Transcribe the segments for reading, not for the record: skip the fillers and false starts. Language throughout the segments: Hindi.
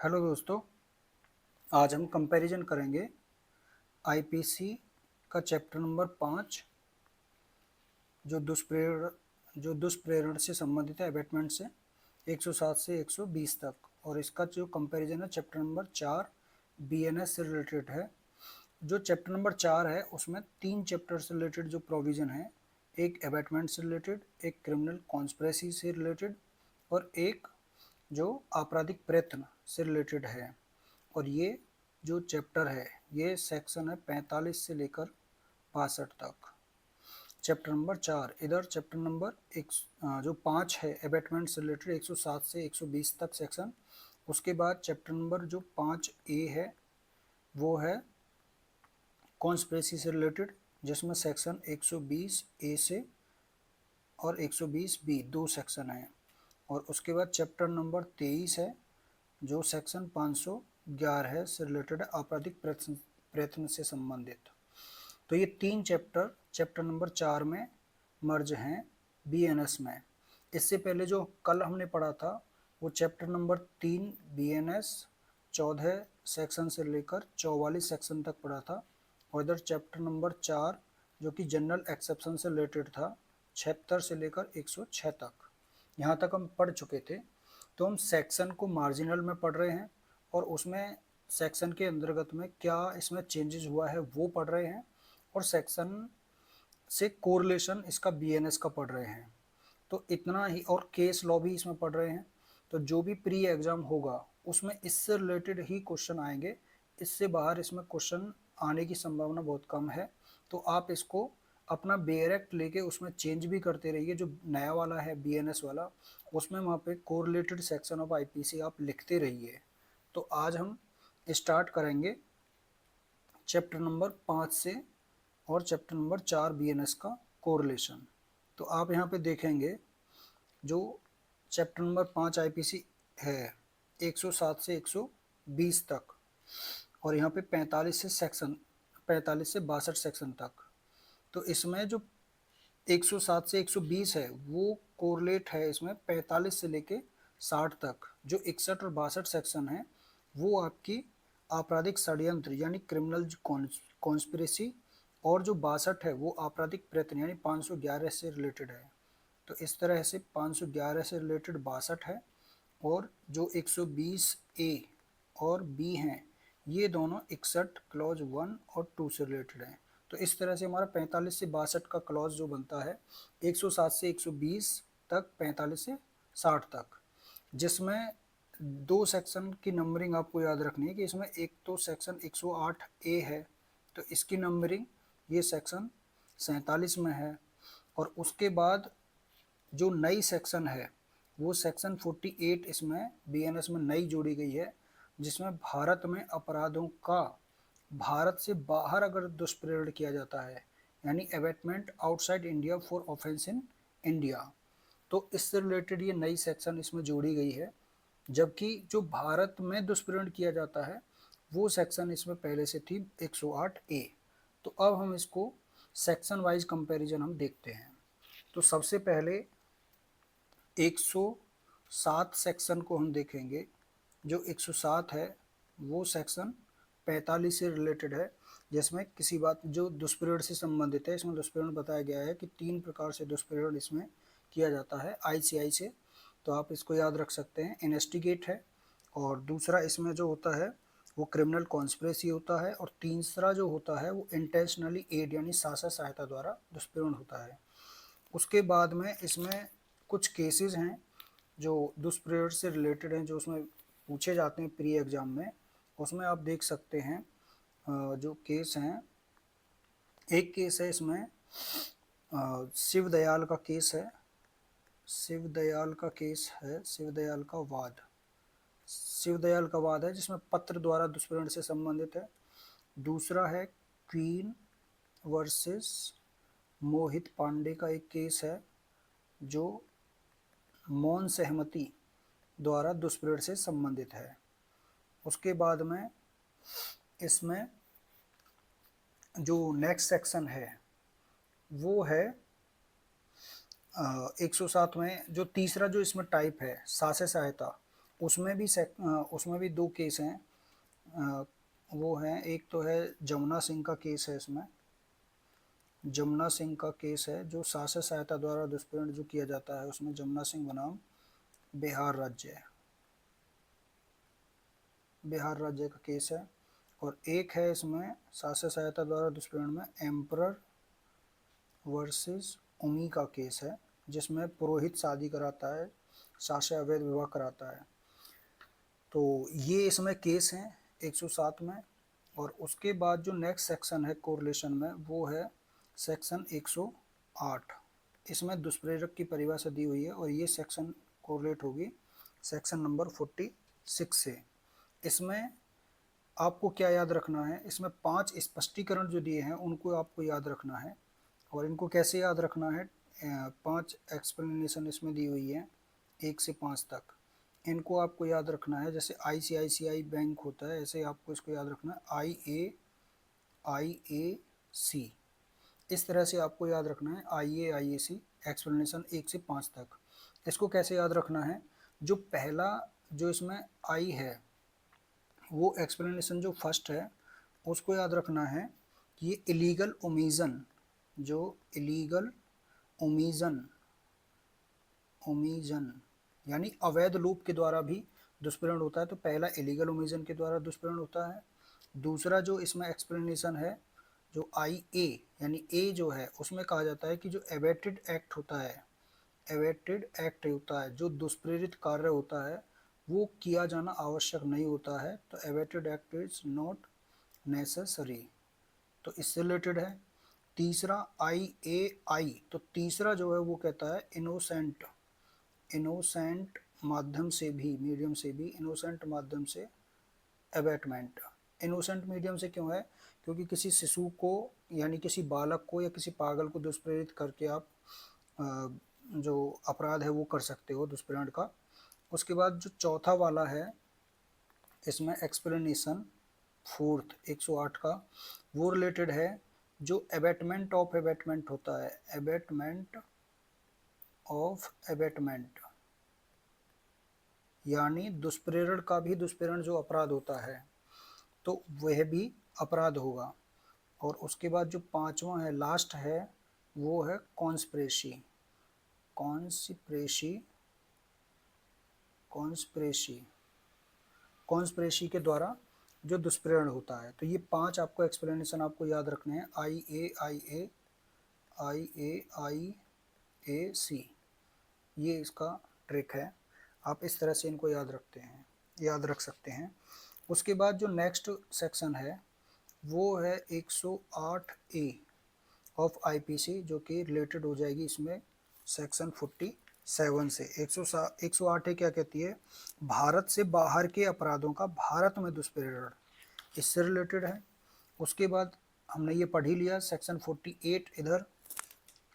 हेलो दोस्तों, आज हम कंपैरिजन करेंगे आईपीसी का चैप्टर नंबर 5 जो दुष्प्रेरण से संबंधित है एबेटमेंट से 107 से 120 तक। और इसका जो कंपैरिजन है चैप्टर नंबर 4 बीएनएस से रिलेटेड है। जो चैप्टर नंबर 4 है उसमें 3 चैप्टर से रिलेटेड जो प्रोविज़न है, एक एबेटमेंट से रिलेटेड, एक क्रिमिनल कॉन्स्पिरेसी से रिलेटेड और एक जो आपराधिक प्रयत्न से रिलेटेड है। और ये जो चैप्टर है ये सेक्शन है 45 से लेकर 62 तक। चैप्टर नंबर 4 इधर चैप्टर नंबर जो 5 है एबेटमेंट से रिलेटेड 107 से 120 तक सेक्शन। उसके बाद चैप्टर नंबर जो 5A है वो है कॉन्स्पिरेसी से रिलेटेड, जिसमें सेक्शन 120A से और 120B दो सेक्शन हैं। और उसके बाद चैप्टर नंबर 23 है जो सेक्शन 511 है से रिलेटेड है, आपराधिक प्रयत्न से संबंधित। तो ये 3 चैप्टर चैप्टर नंबर 4 में मर्ज हैं बीएनएस में। इससे पहले जो कल हमने पढ़ा था वो चैप्टर नंबर 3 बीएनएस 14 सेक्शन से लेकर 44 सेक्शन तक पढ़ा था। और इधर चैप्टर नंबर 4 जो कि जनरल एक्सेप्शन से रिलेटेड था 76 से लेकर 106 तक। यहाँ तक हम पढ़ चुके थे। तो हम सेक्शन को मार्जिनल में पढ़ रहे हैं और उसमें सेक्शन के अंतर्गत में क्या इसमें चेंजेस हुआ है वो पढ़ रहे हैं, और सेक्शन से कोरिलेशन इसका बीएनएस का पढ़ रहे हैं। तो इतना ही, और केस लॉ भी इसमें पढ़ रहे हैं। तो जो भी प्री एग्जाम होगा उसमें इससे रिलेटेड ही क्वेश्चन आएंगे, इससे बाहर इसमें क्वेश्चन आने की संभावना बहुत कम है। तो आप इसको अपना बेरेक्ट लेके उसमें चेंज भी करते रहिए। जो नया वाला है बीएनएस वाला उसमें वहाँ पे कोरिलेटेड सेक्शन ऑफ आईपीसी आप लिखते रहिए। तो आज हम स्टार्ट करेंगे चैप्टर नंबर 5 से और चैप्टर नंबर 4 बीएनएस का कोरिलेशन। तो आप यहाँ पे देखेंगे जो चैप्टर नंबर 5 आईपीसी है 107 से 120 तक, और यहाँ पे 45 से 62 सेक्शन तक। तो इसमें जो 107 से 120 है वो कोरिलेट है इसमें 45 से लेके 60 तक। जो 61 और 62 सेक्शन है वो आपकी आपराधिक षड्यंत्र यानी क्रिमिनल कॉन्स्पिरेसी, और जो 62 है वो आपराधिक प्रयत्न यानी 511 से रिलेटेड है। तो इस तरह से 511 से रिलेटेड 62 है, और जो 120A और बी हैं ये दोनों 61 क्लॉज 1 और 2 से रिलेटेड हैं। तो इस तरह से हमारा 45 से 62 का क्लॉज जो बनता है 107 से 120 तक, 45 से 60 तक, जिसमें दो सेक्शन की नंबरिंग आपको याद रखनी है कि इसमें एक तो सेक्शन 108A है, तो इसकी नंबरिंग ये सेक्शन 47 में है। और उसके बाद जो नई सेक्शन है वो सेक्शन 48 इसमें बीएनएस में नई जोड़ी गई है, जिसमें भारत में अपराधों का भारत से बाहर अगर दुष्प्रेरण किया जाता है यानी abetment outside India for offence in India, तो इससे रिलेटेड ये नई सेक्शन इसमें जोड़ी गई है। जबकि जो भारत में दुष्प्रेरण किया जाता है वो सेक्शन इसमें पहले से थी 108A। तो अब हम इसको सेक्शन वाइज कंपैरिजन हम देखते हैं। तो सबसे पहले 107 सेक्शन को हम देखेंगे। जो 107 है वो सेक्शन 45 से रिलेटेड है, जिसमें किसी बात जो दुष्प्रेरण से संबंधित है। इसमें दुष्प्रेरण बताया गया है कि 3 प्रकार से दुष्प्रेरण इसमें किया जाता है आईसीआई से। तो आप इसको याद रख सकते हैं। इन्वेस्टिगेट है, और दूसरा इसमें जो होता है वो क्रिमिनल कॉन्स्पिरेसी होता है, और तीसरा जो होता है वो इंटेंशनली एड यानी साजिश सहायता द्वारा दुष्प्रेरण होता है। उसके बाद में इसमें कुछ केसेस हैं जो दुष्प्रेरण से रिलेटेड हैं, जो उसमें पूछे जाते हैं प्री एग्जाम में। उसमें आप देख सकते हैं जो केस हैं। एक केस है इसमें शिव दयाल का केस है। शिव दयाल का वाद है जिसमें पत्र द्वारा दुष्प्रेरण से संबंधित है। दूसरा है क्वीन वर्सेस मोहित पांडे का एक केस है जो मौन सहमति द्वारा दुष्प्रेरण से संबंधित है। उसके बाद में इसमें जो नेक्स्ट सेक्शन है वो है 107 में जो तीसरा जो इसमें टाइप है सासे सहायता, उसमें भी दो केस हैं। वो हैं, एक तो है जमुना सिंह का केस है। इसमें जमुना सिंह का केस है, जो शासक सहायता द्वारा दुष्प्रेरण जो किया जाता है, उसमें जमुना सिंह बनाम बिहार राज्य है, बिहार राज्य का केस है। और एक है इसमें शासक सहायता द्वारा दुष्प्रेरण में एम्परर वर्सेस उमी का केस है, जिसमें पुरोहित शादी कराता है, शासक अवैध विवाह कराता है। तो ये इसमें केस हैं 107 में। और उसके बाद जो नेक्स्ट सेक्शन है कोरिलेशन में, वो है सेक्शन 108। इसमें दुष्प्रेरक की परिभाषा दी हुई है और ये सेक्शन कोरिलेट होगी सेक्शन नंबर 46 से। इसमें आपको क्या याद रखना है, इसमें 5 स्पष्टीकरण जो दिए हैं उनको आपको याद रखना है। और इनको कैसे याद रखना है, 5 एक्सप्लेनेशन इसमें दी हुई है 1 से 5 तक। इनको आपको याद रखना है, जैसे ICICI बैंक होता है, ऐसे आपको इसको याद रखना है IAC, इस तरह से आपको याद रखना है IAC एक्सप्लेनेशन 1 से 5 तक। इसको कैसे याद रखना है, जो पहला जो इसमें आई है, वो एक्सप्लेनेशन जो फर्स्ट है उसको याद रखना है कि ये इलीगल ओमिजन, जो इलीगल ओमिजन यानी अवैध लोप के द्वारा भी दुष्प्रेरण होता है। तो पहला इलीगल ओमिजन के द्वारा दुष्प्रेरण होता है। दूसरा जो इसमें एक्सप्लेनेशन है, जो IA यानी ए जो है, उसमें कहा जाता है कि जो एबेटेड एक्ट होता है, एबेटेड एक्ट होता है, जो दुष्प्रेरित कार्य होता है, वो किया जाना आवश्यक नहीं होता है। तो abetted act is not necessary, तो इससे रिलेटेड है। तीसरा IAI, तो तीसरा जो है वो कहता है इनोसेंट माध्यम से भी, मीडियम से भी, इनोसेंट माध्यम से एबेटमेंट। इनोसेंट मीडियम से क्यों है, क्योंकि किसी शिशु को यानी किसी बालक को या किसी पागल को दुष्प्रेरित करके आप जो अपराध है वो कर सकते हो दुष्प्रेरण का। उसके बाद जो चौथा वाला है इसमें एक्सप्लेनेशन फोर्थ 108 का, वो रिलेटेड है जो एबेटमेंट ऑफ एबेटमेंट होता है, एबेटमेंट ऑफ एबेटमेंट, यानी दुष्प्रेरण का भी, दुष्प्रेरण जो अपराध होता है तो वह भी अपराध होगा। और उसके बाद जो पांचवा है, लास्ट है, वो है कॉन्स्पिरेसी। कॉन्स्पिरेसी कॉन्स्पिरेसी कॉन्स्पिरेसी के द्वारा जो दुष्प्रेरण होता है। तो ये 5 आपको एक्सप्लेनेशन आपको याद रखने हैं, IAC, ये इसका ट्रिक है। आप इस तरह से इनको याद रख सकते हैं। उसके बाद जो नेक्स्ट सेक्शन है वो है 108A ऑफ IPC, जो कि रिलेटेड हो जाएगी इसमें सेक्शन 47 से। 108A क्या कहती है, भारत से बाहर के अपराधों का भारत में दुष्प्रेरण, इससे रिलेटेड है। उसके बाद हमने ये पढ़ ही लिया सेक्शन 48, इधर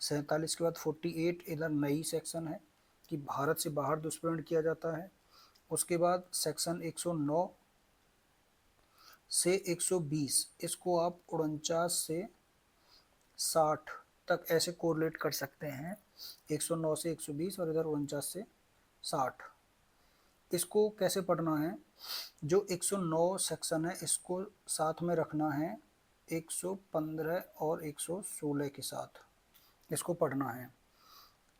47 के बाद 48 इधर नई सेक्शन है कि भारत से बाहर दुष्प्रेरण किया जाता है। उसके बाद सेक्शन 109 से 120, इसको आप 49 से 60 तक ऐसे कोरिलेट कर सकते हैं, 109 से 120 और इधर 49 से 60। इसको कैसे पढ़ना है, जो 109 सेक्शन है इसको साथ में रखना है 115 और 116 के साथ, इसको पढ़ना है।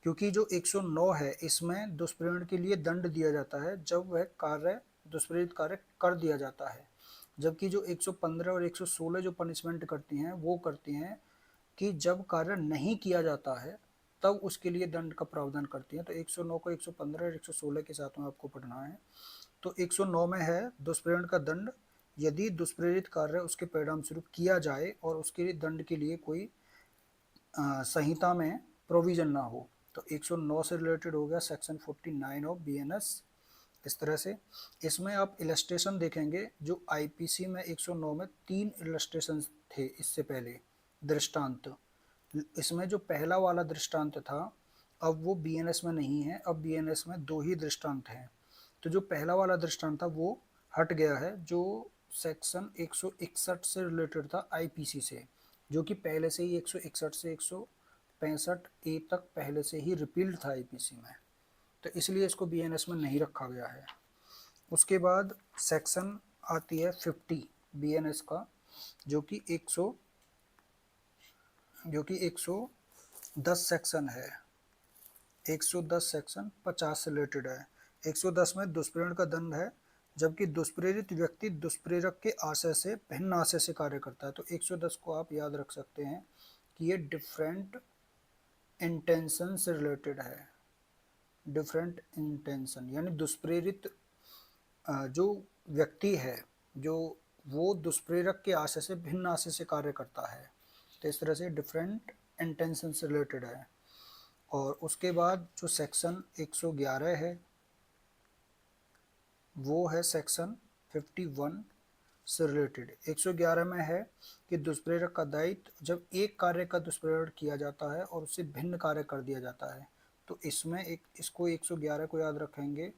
क्योंकि जो 109 है इसमें दुष्प्रेरण के लिए दंड दिया जाता है जब वह कार्य, दुष्प्रेरित कार्य कर दिया जाता है, जबकि जो 115 और 116 जो पनिशमेंट करती हैं वो करती हैं कि जब कार्य नहीं किया जाता है तब उसके लिए दंड का प्रावधान करती हैं। तो 109 को 115 और 116 के साथ में आपको पढ़ना है। तो 109 में है दुष्प्रेरण का दंड, यदि दुष्प्रेरित कार्य उसके परिणाम स्वरूप किया जाए और उसके दंड के लिए कोई संहिता में प्रोविजन ना हो। तो 109 से रिलेटेड हो गया सेक्शन 49 ऑफ BNS। इस तरह से इसमें आप इलस्ट्रेशन देखेंगे, जो IPC में 109 में 3 इलस्ट्रेशन थे इससे पहले, दृष्टांत। इसमें जो पहला वाला दृष्टांत था अब वो BNS में नहीं है, अब BNS में 2 ही दृष्टांत हैं। तो जो पहला वाला दृष्टांत था वो हट गया है, जो सेक्शन 161 से रिलेटेड था IPC से, जो कि पहले से ही 161 से 165A तक पहले से ही रिपील्ड था IPC में, तो इसलिए इसको BNS में नहीं रखा गया है। उसके बाद सेक्शन आती है 50 BNS का, जो कि 110 सेक्शन है। 110 सेक्शन 50 से रिलेटेड है। 110 में दुष्प्रेरण का दंड है, जबकि दुष्प्रेरित व्यक्ति दुष्प्रेरक के आशय से भिन्न आशय से कार्य करता है। तो 110 को आप याद रख सकते हैं कि ये डिफरेंट इंटेंशन से रिलेटेड है। डिफरेंट इंटेंशन यानी दुष्प्रेरित जो व्यक्ति है, जो वो दुष्प्रेरक के आशय से भिन्न आशय से कार्य करता है। तो इस तरह से डिफरेंट इंटेंशन से रिलेटेड है। और उसके बाद जो सेक्शन 111 है, वो है सेक्शन 51 से रिलेटेड। 111 में है कि दुष्प्रेरक का दायित्व जब एक कार्य का दुष्प्रेरण किया जाता है और उससे भिन्न कार्य कर दिया जाता है। तो इसमें इसको 111 को याद रखेंगे,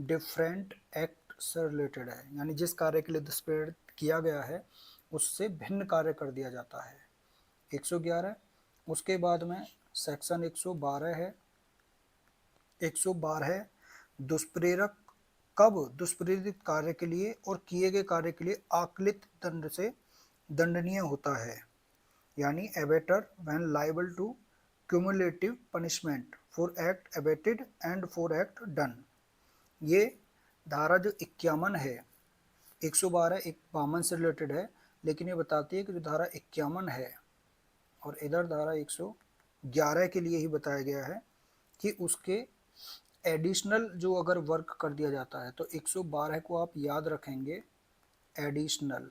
डिफरेंट एक्ट से रिलेटेड है, यानी जिस कार्य के लिए दुष्प्रेरण किया गया है उससे भिन्न कार्य कर दिया जाता है। 111। उसके बाद में सेक्शन 112 है। 112 दुष्प्रेरक कब दुष्प्रेरित कार्य के लिए और किए गए कार्य के लिए आकलित दंड से दंडनीय होता है, यानी abettor when liable to cumulative punishment for act abetted and for act done. ये धारा जो 51 है, 112 एक 52 से रिलेटेड है, लेकिन ये बताती है कि जो धारा 51 है और इधर धारा 111 के लिए ही बताया गया है कि उसके एडिशनल जो अगर वर्क कर दिया जाता है, तो 112 को आप याद रखेंगे, एडिशनल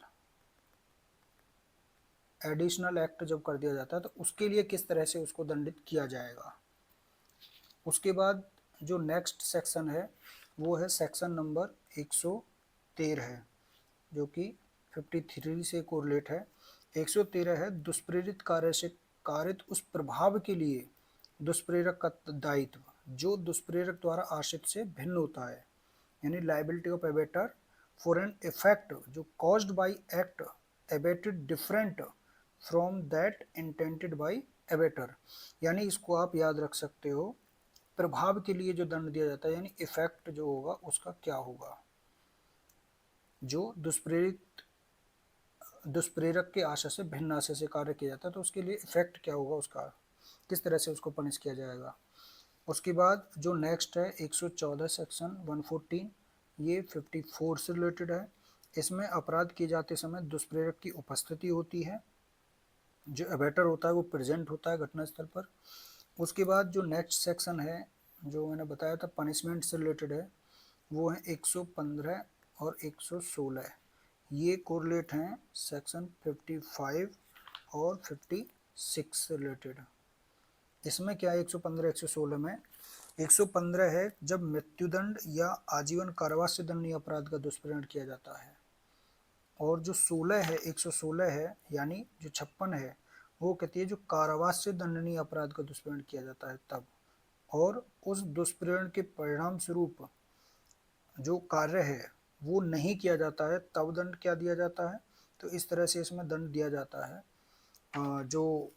एक्ट जब कर दिया जाता है तो उसके लिए किस तरह से उसको दंडित किया जाएगा। उसके बाद जो नेक्स्ट सेक्शन है वो है सेक्शन नंबर 113, जो कि 53 से कोरिलेट है। 113 है दुष्प्रेरित कार्य से कारित उस प्रभाव के लिए दुष्प्रेरक का दायित्व जो दुष्प्रेरक द्वारा आश्रित से भिन्न होता है, यानी liability of abettor for an effect जो caused by act abetted different from that intended by abettor. यानी इसको आप याद रख सकते हो, प्रभाव के लिए जो दंड दिया जाता है, यानी इफेक्ट जो होगा उसका क्या होगा। जो दुष्प्रेरक के आशय से भिन्न आशय से कार्य किया जाता है तो उसके लिए इफेक्ट क्या होगा, उसका किस तरह से उसको पनिश किया जाएगा। उसके बाद जो नेक्स्ट है 114 सेक्शन 114, ये 54 से रिलेटेड है। इसमें अपराध किए जाते समय दुष्प्रेरक की उपस्थिति होती है, जो एबेटर होता है वो प्रेजेंट होता है घटनास्थल पर। उसके बाद जो नेक्स्ट सेक्शन है जो मैंने बताया था पनिशमेंट से रिलेटेड है, वो है 115 और 116। ये कोरिलेट हैं सेक्शन 55 और 56 से रिलेटेड। इसमें क्या है 115 116 में, 115 है जब मृत्युदंड या आजीवन कारावास से दंडनीय अपराध का दुष्प्रेरण किया जाता है, और जो 16 है 116 है यानी जो 56 है वो कहती है जो कारावास से दंडनीय अपराध का दुष्प्रेरण किया जाता है तब, और उस दुष्प्रेरण के परिणाम स्वरूप जो कार्य है वो नहीं किया जाता है तब दंड क्या दिया जाता है। तो इस तरह से इसमें दंड दिया जाता है। जो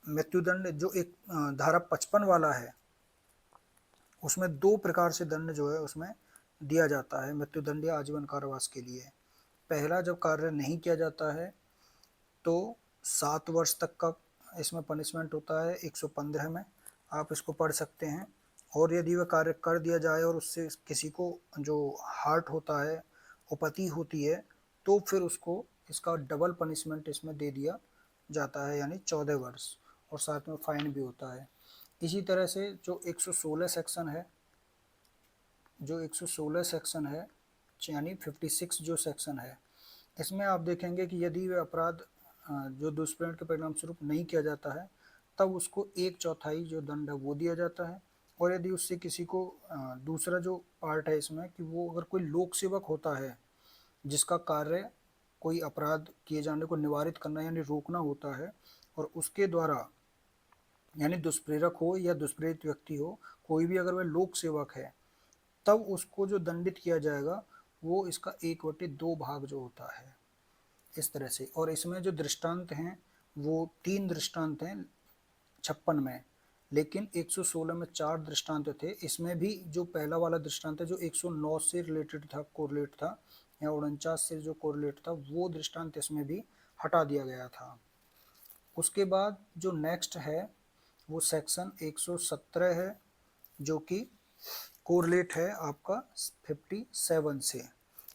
मृत्युदंड जो एक धारा 55 वाला है उसमें 2 प्रकार से दंड जो है उसमें दिया जाता है मृत्युदंड या आजीवन कारावास के लिए। पहला जब कार्य नहीं किया जाता है तो 7 वर्ष तक का इसमें पनिशमेंट होता है 115 में, आप इसको पढ़ सकते हैं। और यदि वह कार्य कर दिया जाए और उससे किसी को जो हार्ट होता है उपति होती है तो फिर उसको इसका डबल पनिशमेंट इसमें दे दिया जाता है, यानी 14 वर्ष, और साथ में फाइन भी होता है। इसी तरह से जो 116 सेक्शन है, जो 116 सेक्शन है यानी 56 जो सेक्शन है, इसमें आप देखेंगे कि यदि वह अपराध जो दुष्प्रेरण के परिणाम स्वरूप नहीं किया जाता है तब उसको 1/4 जो दंड है वो दिया जाता है। और यदि उससे किसी को दूसरा जो पार्ट है इसमें कि वो अगर कोई लोक सेवक होता है जिसका कार्य कोई अपराध किए जाने को निवारित करना यानी रोकना होता है, और उसके द्वारा यानी दुष्प्रेरक हो या दुष्प्रेरित व्यक्ति हो, कोई भी अगर वह लोक सेवक है तब उसको जो दंडित किया जाएगा वो इसका 1/2 भाग जो होता है इस तरह से। और इसमें जो दृष्टांत हैं वो 3 दृष्टांत हैं 56 में। लेकिन 116 में 4 दृष्टांत थे। इसमें भी जो पहला वाला दृष्टांत है जो 109 से रिलेटेड था, कोरिलेट था, या 49 से जो कोरिलेट था, वो दृष्टांत इसमें भी हटा दिया गया था। उसके बाद जो नेक्स्ट है वो सेक्शन 117 है, जो कि कोरिलेट है आपका 57 से।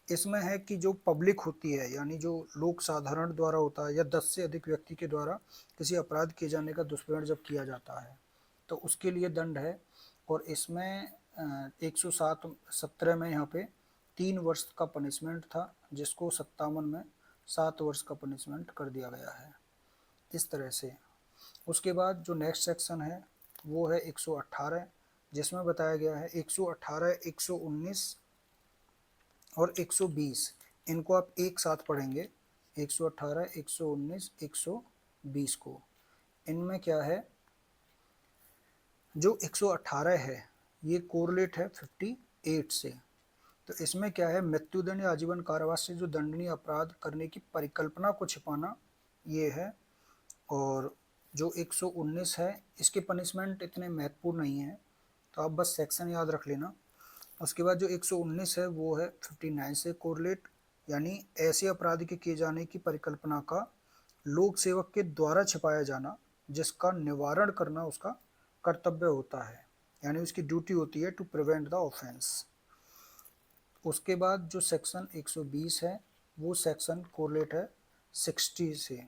इसमें है कि जो पब्लिक होती है, यानी जो लोक साधारण द्वारा होता है, या 10 से अधिक व्यक्ति के द्वारा किसी अपराध किए जाने का दुष्प्रचार जब किया जाता है तो उसके लिए दंड है। और इसमें 117 में यहाँ पे 3 वर्ष का पनिशमेंट था, जिसको 57 में 7 वर्ष का पनिशमेंट कर दिया गया है, इस तरह से। उसके बाद जो नेक्स्ट सेक्शन है वो है 118, जिसमें बताया गया है 118, 119 और 120, इनको आप एक साथ पढ़ेंगे, 118, 119, 120 को। इनमें क्या है, जो 118 है ये कोरिलेट है 58 से। तो इसमें क्या है, मृत्युदंड या आजीवन कारावास से जो दंडनीय अपराध करने की परिकल्पना को छिपाना, ये है। और जो 119 है इसके पनिशमेंट इतने महत्वपूर्ण नहीं है, तो आप बस सेक्शन याद रख लेना। उसके बाद जो 119 है वो है 59 से कोरिलेट, यानी ऐसे अपराध के किए जाने की परिकल्पना का लोक सेवक के द्वारा छिपाया जाना, जिसका निवारण करना उसका कर्तव्य होता है, यानी उसकी ड्यूटी होती है टू प्रिवेंट द ऑफेंस। उसके बाद जो सेक्शन 120 है वो सेक्शन कोरिलेट है 60 से,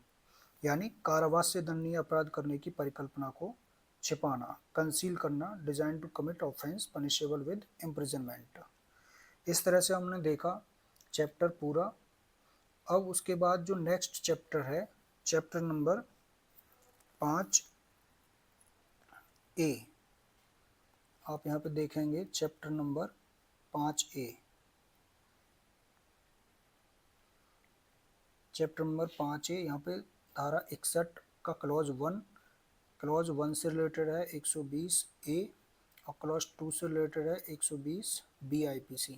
यानी कारावास से दंडनीय अपराध करने की परिकल्पना को छिपाना, कंसील करना, design to commit offence punishable with imprisonment. इस तरह से हमने देखा चैप्टर पूरा। अब उसके बाद जो नेक्स्ट चैप्टर है, चैप्टर नंबर 5A, आप यहाँ पे देखेंगे chapter number 5A। Chapter number 5A, यहाँ पे धारा 61 का क्लॉज 1 से रिलेटेड है 120A, और क्लॉज 2 से रिलेटेड है 120B IPC।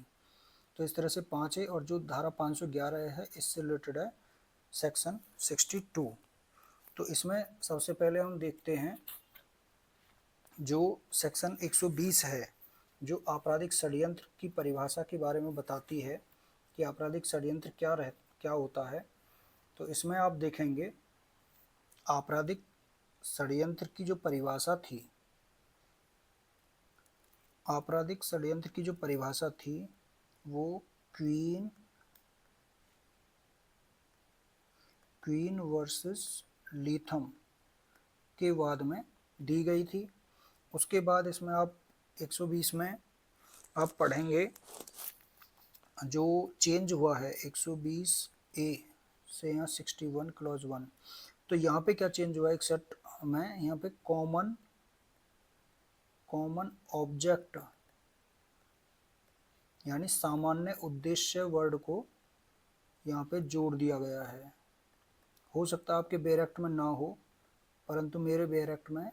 तो इस तरह से 5A, और जो धारा 511 है इससे रिलेटेड है सेक्शन 62। तो इसमें सबसे पहले हम देखते हैं जो सेक्शन 120 है, जो आपराधिक षड्यंत्र की परिभाषा के बारे में बताती है कि आपराधिक षड्यंत्र क्या होता है। तो इसमें आप देखेंगे आपराधिक षड्यंत्र की जो परिभाषा थी, आपराधिक षड्यंत्र की जो परिभाषा थी वो क्वीन वर्सेस लीथम के वाद में दी गई थी। उसके बाद इसमें आप 120 में आप पढ़ेंगे जो चेंज हुआ है 120A से यहाँ 61 क्लॉज 1। तो यहाँ पे क्या चेंज हुआ है 61 में, यहाँ पे कॉमन ऑब्जेक्ट यानी सामान्य उद्देश्य वर्ड को यहाँ पे जोड़ दिया गया है। हो सकता है आपके बेयर एक्ट में ना हो, परंतु मेरे बेयर एक्ट में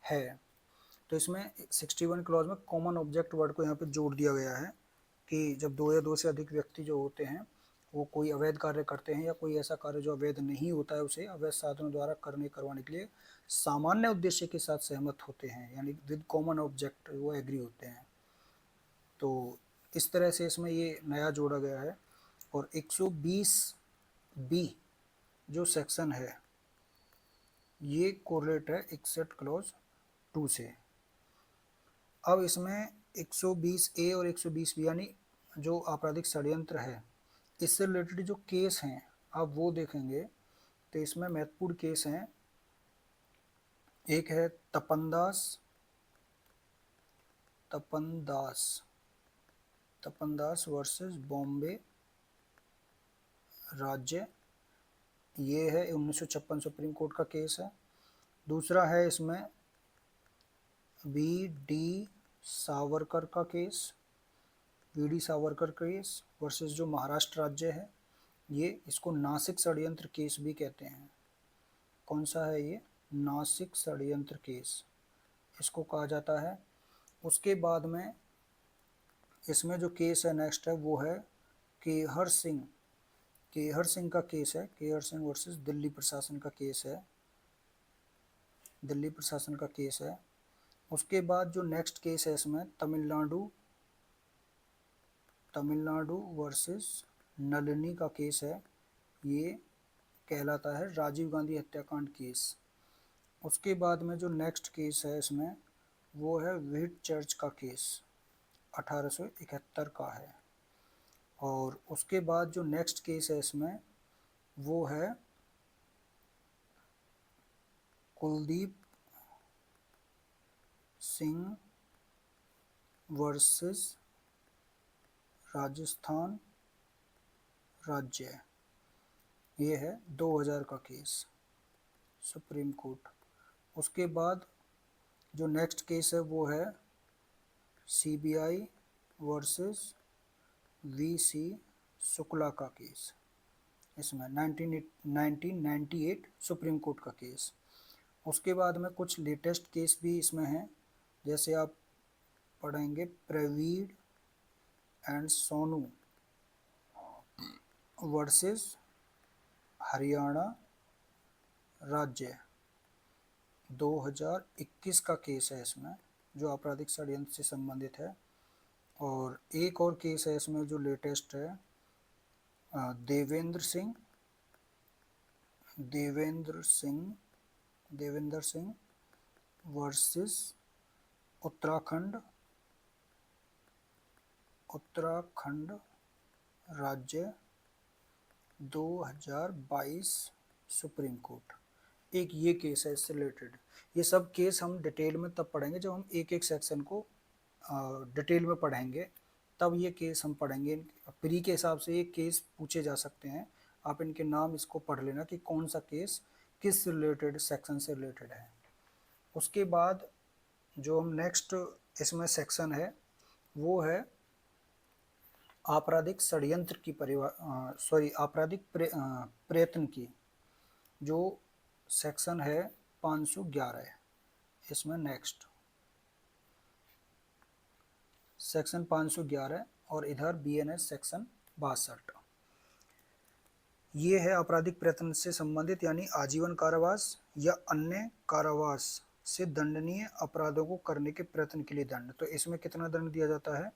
है। तो इसमें 61 क्लॉज में कॉमन ऑब्जेक्ट वर्ड को यहाँ पे जोड़ दिया गया है कि जब दो या दो से अधिक व्यक्ति जो होते हैं वो कोई अवैध कार्य करते हैं, या कोई ऐसा कार्य जो अवैध नहीं होता है उसे अवैध साधनों द्वारा करवाने के लिए सामान्य उद्देश्य के साथ सहमत होते हैं, यानी विद कॉमन ऑब्जेक्ट वो एग्री होते हैं। तो इस तरह से इसमें ये नया जोड़ा गया है। और 120B जो सेक्शन है ये कोरिलेट है 61 क्लॉज 2 से। अब इसमें 120A और 120B यानी जो आपराधिक षड्यंत्र है इससे रिलेटेड जो केस हैं आप वो देखेंगे। तो इसमें महत्वपूर्ण केस हैं, एक है तपनदास वर्सेस बॉम्बे राज्य, ये है 1956 सुप्रीम कोर्ट का केस है। दूसरा है इसमें वी.डी. सावरकर का case, VD. Savarkar case versus जो महाराष्ट्र राज्य है, ये इसको नासिक षड्यंत्र केस भी कहते हैं। कौन सा है ये, नासिक षड्यंत्र केस इसको कहा जाता है। उसके बाद में इसमें जो केस है नेक्स्ट है वो है केहर सिंह का केस है, केहर सिंह वर्सेस दिल्ली प्रशासन का केस है, दिल्ली प्रशासन का केस है। उसके बाद जो नेक्स्ट केस है इसमें तमिलनाडु वर्सेस नलिनी का केस है। ये कहलाता है राजीव गांधी हत्याकांड केस। उसके बाद में जो नेक्स्ट केस है इसमें वो है व्हीट चर्च का केस, 1871 का है। और उसके बाद जो नेक्स्ट केस है इसमें वो है कुलदीप सिंह वर्सेस राजस्थान राज्य। ये है 2000 का केस, सुप्रीम कोर्ट। उसके बाद जो नेक्स्ट केस है वो है सीबीआई वर्सेस वीसी शुक्ला का केस, इसमें 1998 सुप्रीम कोर्ट का केस। उसके बाद में कुछ लेटेस्ट केस भी इसमें हैं, जैसे आप पढ़ेंगे प्रवीण एंड सोनू वर्सेस हरियाणा राज्य, 2021 का केस है इसमें, जो आपराधिक षड्यंत्र से संबंधित है। और एक और केस है इसमें जो लेटेस्ट है, देवेंद्र सिंह वर्सेस उत्तराखंड राज्य, 2022 सुप्रीम कोर्ट। एक ये केस है इससे रिलेटेड। ये सब केस हम डिटेल में तब पढ़ेंगे जब हम एक एक सेक्शन को डिटेल में पढ़ेंगे, तब ये केस हम पढ़ेंगे। प्री के हिसाब से ये केस पूछे जा सकते हैं, आप इनके नाम इसको पढ़ लेना कि कौन सा केस किस रिलेटेड सेक्शन से रिलेटेड है। उसके बाद जो हम नेक्स्ट इसमें सेक्शन है वो है आपराधिक षड्यंत्र की आपराधिक प्रयत्न की, जो सेक्शन है 511। इसमें नेक्स्ट सेक्शन 511 और इधर बीएनएस सेक्शन 62। ये है आपराधिक प्रयत्न से संबंधित, यानी आजीवन कारावास या अन्य कारावास से दंडनीय अपराधों को करने के प्रयत्न के लिए दंड। तो इसमें कितना दंड दिया जाता है?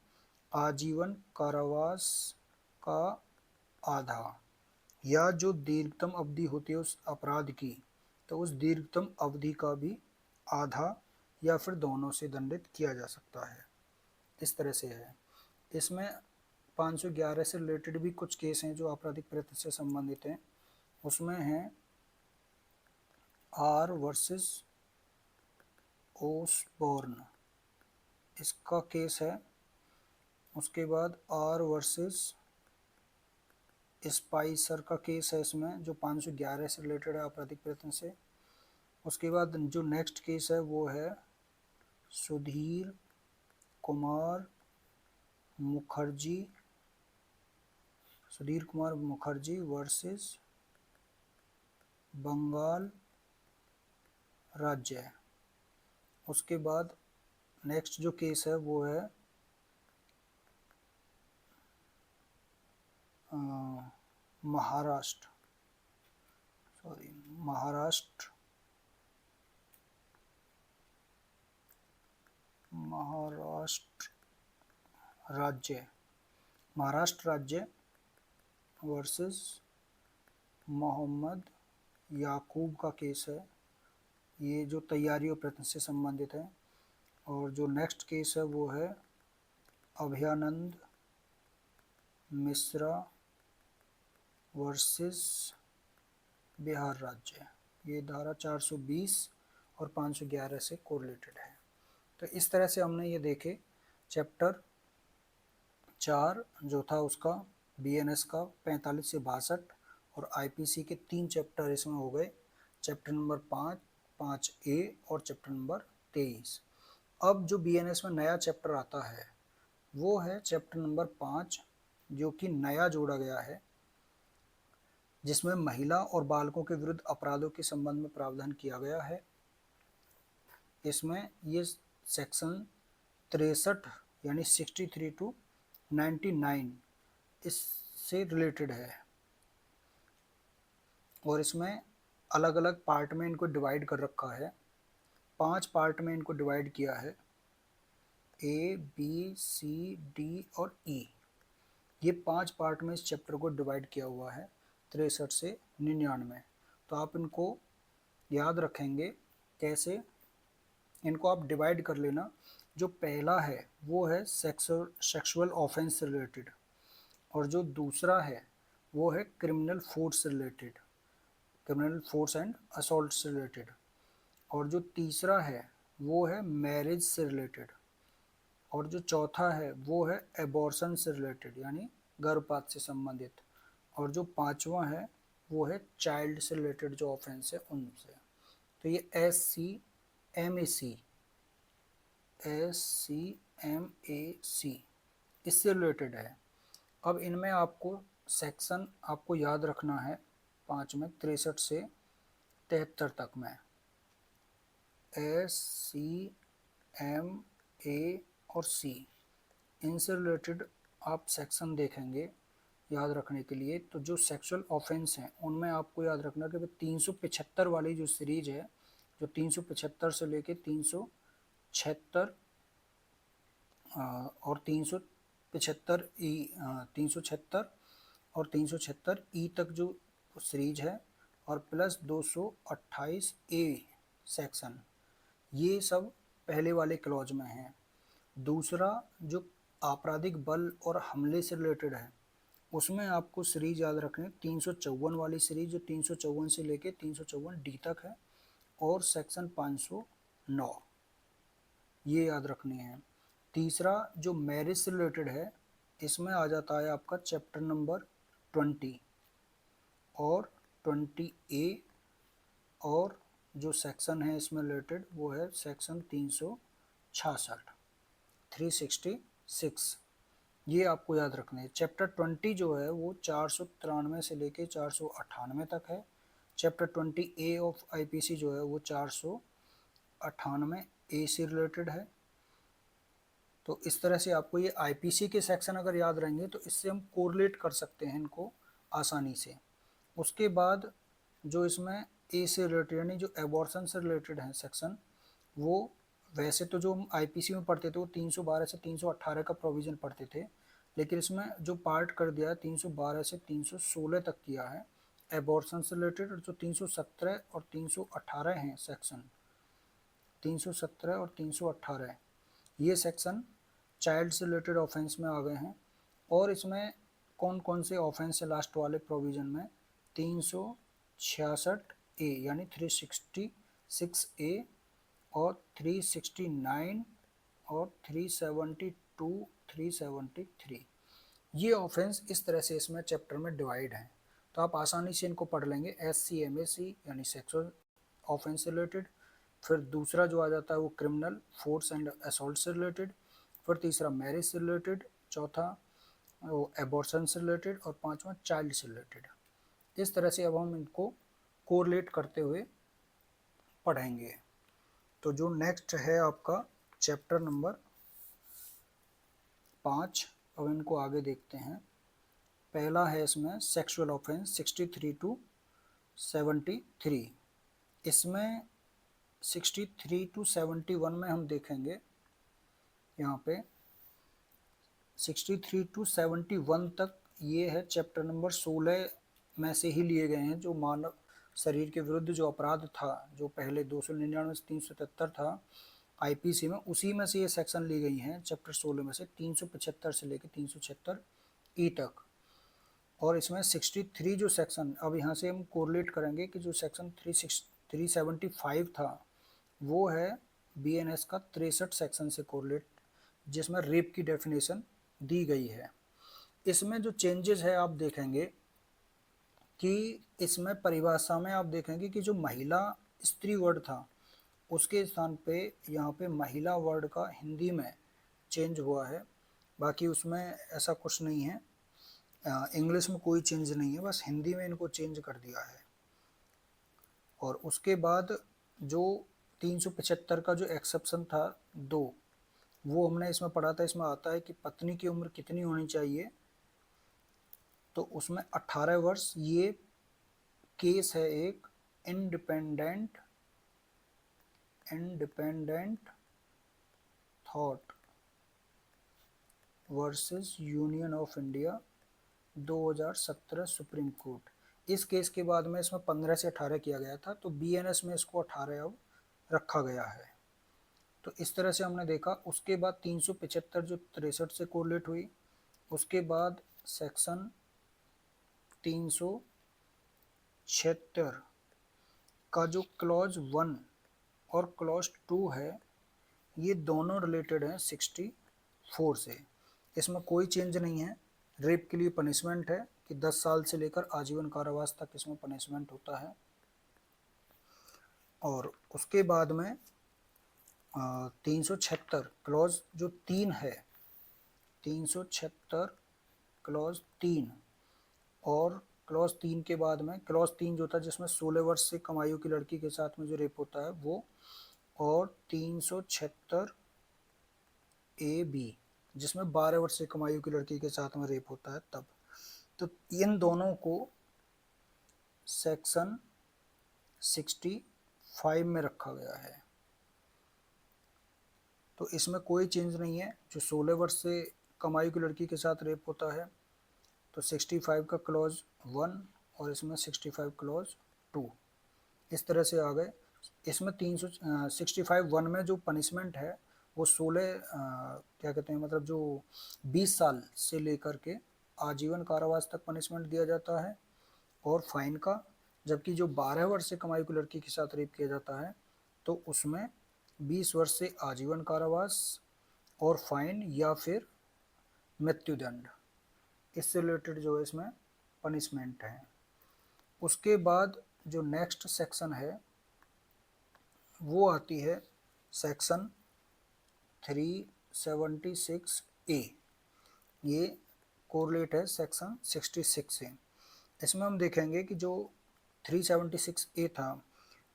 आजीवन कारावास का आधा, या जो दीर्घतम अवधि होती है उस अपराध की, तो उस दीर्घतम अवधि का भी आधा या फिर दोनों से दंडित किया जा सकता है। इस तरह से है। इसमें 511 से रिलेटेड भी कुछ केस हैं जो आपराधिक प्रयत्न से संबंधित हैं। उसमें है आर वर्सेस ओसबॉर्न, इसका केस है। उसके बाद आर वर्सेस स्पाइसर का केस है इसमें, जो 511 से रिलेटेड है आपराधिक प्रयत्न से। उसके बाद जो नेक्स्ट केस है वो है सुधीर कुमार मुखर्जी वर्सेस बंगाल राज्य। उसके बाद नेक्स्ट जो केस है वो है महाराष्ट्र राज्य वर्सेस मोहम्मद याकूब का केस है। ये जो तैयारी और प्रयत्न से संबंधित है। और जो नेक्स्ट केस है वो है अभयानंद मिश्रा वर्सेस बिहार राज्य। ये धारा 420 और 511 से कोरिलेटेड है। तो इस तरह से हमने ये देखे चैप्टर 4 जो था उसका बीएनएस का 45 से 62, और आईपीसी के 3 चैप्टर इसमें हो गए, चैप्टर नंबर 5, 5A और चैप्टर नंबर 23। अब जो बीएनएस में नया चैप्टर आता है वो है चैप्टर नंबर 5, जो कि नया जोड़ा गया है, जिसमें महिला और बालकों के विरुद्ध अपराधों के संबंध में प्रावधान किया गया है। इसमें ये सेक्शन 63 यानी 63 to 99 इससे रिलेटेड है। और इसमें अलग अलग पार्ट में इनको डिवाइड कर रखा है। 5 पार्ट में इनको डिवाइड किया है, ए बी सी डी और ई। ये 5 पार्ट में इस चैप्टर को डिवाइड किया हुआ है 63 से 99। तो आप इनको याद रखेंगे कैसे, इनको आप डिवाइड कर लेना। जो पहला है वो है सेक्सुअल ऑफेंस से रिलेटेड, और जो दूसरा है वो है क्रिमिनल फोर्स से related, criminal force and assault से रिलेटेड, और जो तीसरा है वो है मैरिज से रिलेटेड, और जो चौथा है वो है एबॉर्शन से रिलेटेड यानी गर्भपात से संबंधित, और जो पांचवा है वो है चाइल्ड से रिलेटेड जो ऑफेंस है उनसे। तो ये SCMAC इससे रिलेटेड है। अब इनमें आपको सेक्शन आपको याद रखना है 5 में 63 से 73 तक में, SCMA और C इनसे रिलेटेड आप सेक्शन देखेंगे याद रखने के लिए। तो जो सेक्सुअल ऑफेंस हैं उनमें आपको याद रखना कि 375 वाली जो सीरीज है, जो 375 से लेके 376 और 376 और 376 तक जो सीरीज है, और प्लस 228 ए सेक्शन, ये सब पहले वाले क्लॉज में हैं। दूसरा जो आपराधिक बल और हमले से रिलेटेड है उसमें आपको सीरीज याद रखनी 354 वाली सीरीज, जो 354 से लेके 354D तक है, और सेक्शन 509 ये याद रखनी है। तीसरा जो मैरिज से रिलेटेड है इसमें आ जाता है आपका चैप्टर नंबर 20 और 20A, और जो सेक्शन है इसमें रिलेटेड वो है सेक्शन 366 ये आपको याद रखना है। चैप्टर 20 जो है वो 493 से लेके 498 तक है। चैप्टर 20A ऑफ IPC जो है वो 498A से रिलेटेड है। तो इस तरह से आपको ये IPC के सेक्शन अगर याद रहेंगे तो इससे हम कोरिलेट कर सकते हैं इनको आसानी से। उसके बाद जो इसमें ए से रिलेटेड यानी जो एबॉर्शन से रिलेटेड है सेक्शन, वो वैसे तो जो हम IPC में पढ़ते थे वो 312 से 318 का प्रोविज़न पढ़ते थे, लेकिन इसमें जो पार्ट कर दिया है 312 से 316 तक किया है एबॉर्शन से रिलेटेड, और जो 317 और 318 हैं सेक्शन 317 और 318 ये सेक्शन चाइल्ड से रिलेटेड ऑफेंस में आ गए हैं। और इसमें कौन कौन से ऑफेंस है लास्ट वाले प्रोविज़न में, 366A यानी 366A और 369 और 372 373 ये ऑफेंस इस तरह से इसमें चैप्टर में डिवाइड हैं। तो आप आसानी से इनको पढ़ लेंगे। SCMAC यानी सेक्सुअल ऑफेंस से रिलेटेड, फिर दूसरा जो आ जाता है वो क्रिमिनल फोर्स एंड असॉल्ट से रिलेटेड, फिर तीसरा मैरिज से रिलेटेड, चौथा वो एबॉर्शन से रिलेटेड, और पांचवा चाइल्ड से रिलेटेड। इस तरह से अब हम इनको कोरिलेट करते हुए पढ़ेंगे। तो जो नेक्स्ट है आपका चैप्टर नंबर 5, अब इनको आगे देखते हैं। पहला है इसमें सेक्सुअल ऑफेंस 63 to 73। इसमें 63 to 71 में हम देखेंगे यहाँ पे 63 to 71 तक ये है चैप्टर नंबर 16 में से ही लिए गए हैं। जो मानव शरीर के विरुद्ध जो अपराध था, जो पहले 299 से 373 था IPC में, उसी में से ये सेक्शन ली गई हैं चैप्टर 16 में से 375 से लेकर 376E तक। और इसमें 63 जो सेक्शन, अब यहाँ से हम कोरिलेट करेंगे कि जो सेक्शन 375 था वो है BNS का 63 सेक्शन से कोरिलेट, जिसमें रेप की डेफिनेशन दी गई है। इसमें जो चेंजेस है आप देखेंगे कि इसमें परिभाषा में आप देखेंगे कि जो महिला स्त्री वर्ड था उसके स्थान पे यहाँ पे महिला वर्ड का हिंदी में चेंज हुआ है। बाकी उसमें ऐसा कुछ नहीं है, इंग्लिश में कोई चेंज नहीं है, बस हिंदी में इनको चेंज कर दिया है। और उसके बाद जो 375 का जो एक्सेप्शन था 2, वो हमने इसमें पढ़ा था। इसमें आता है कि पत्नी की उम्र कितनी होनी चाहिए, तो उसमें 18 वर्ष। ये केस है एक independent independent thought versus union of India 2017 supreme court. इस केस के बाद में इसमें 15 से 18 किया गया था, तो बीएनएस में इसको 18 अब रखा गया है। तो इस तरह से हमने देखा। उसके बाद 375 जो 63 से कोरिलेट हुई, उसके बाद सेक्शन 376 का जो क्लॉज 1 और क्लॉज 2 है, ये दोनों रिलेटेड हैं 64 से। इसमें कोई चेंज नहीं है। रेप के लिए पनिशमेंट है कि 10 साल से लेकर आजीवन कारावास तक इसमें पनिशमेंट होता है। और उसके बाद में 376 क्लॉज जो 3 है, 376 क्लॉज 3 और क्लॉज 3 के बाद में क्लॉज 3 जो था जिसमें 16 वर्ष से कम आयु की लड़की के साथ में जो रेप होता है वो, और 376 ए बी जिसमें 12 वर्ष से कम आयु की लड़की के साथ में रेप होता है तब। तो इन दोनों को सेक्शन 65 में रखा गया है। तो इसमें कोई चेंज नहीं है। जो 16 वर्ष से कम आयु की लड़की के साथ रेप होता है तो 65 का क्लॉज 1 और इसमें 65 क्लॉज 2 इस तरह से आ गए। इसमें 365 1 में जो पनिशमेंट है वो 16 क्या कहते हैं, मतलब जो 20 साल से लेकर के आजीवन कारावास तक पनिशमेंट दिया जाता है और फाइन का। जबकि जो 12 वर्ष से कम आयु की लड़की के साथ रेप किया जाता है तो उसमें 20 वर्ष से आजीवन कारावास और फाइन या फिर मृत्युदंड, इससे रिलेटेड जो है इसमें पनिशमेंट है। उसके बाद जो नेक्स्ट सेक्शन है वो आती है सेक्शन 376A। ये कोरिलेट है सेक्शन 66 से। इसमें हम देखेंगे कि जो 376A था,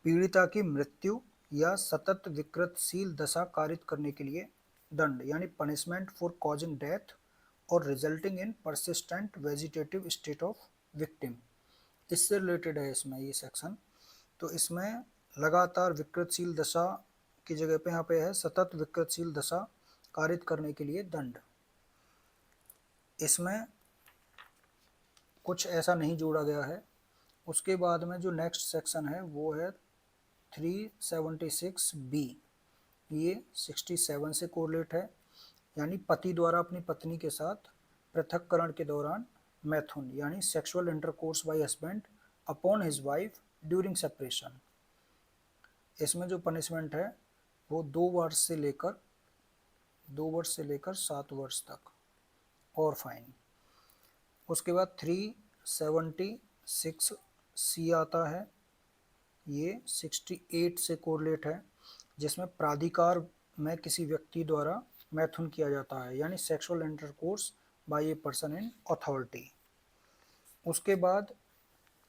पीड़िता की मृत्यु या सतत विकृतशील दशा कारित करने के लिए दंड, यानी पनिशमेंट फॉर कॉजिंग डेथ और resulting in persistent vegetative state of victim, इससे रिलेटेड है इसमें ये सेक्शन। तो इसमें लगातार विकृतशील दशा की जगह पे यहाँ पे है सतत विकृतशील दशा कारित करने के लिए दंड। इसमें कुछ ऐसा नहीं जोड़ा गया है। उसके बाद में जो नेक्स्ट सेक्शन है वो है 376B। ये 67 से कोरिलेट है, यानी पति द्वारा अपनी पत्नी के साथ पृथक्करण के दौरान मैथुन, यानी sexual intercourse bye husband upon his wife during separation. इसमें जो पनिशमेंट है वो 2 वर्ष से लेकर 7 वर्ष तक और फाइन। उसके बाद 376C आता है। ये 68 से कोरिलेट है, जिसमें प्राधिकार में किसी व्यक्ति द्वारा मैथुन किया जाता है, यानी sexual intercourse by a person in authority. उसके बाद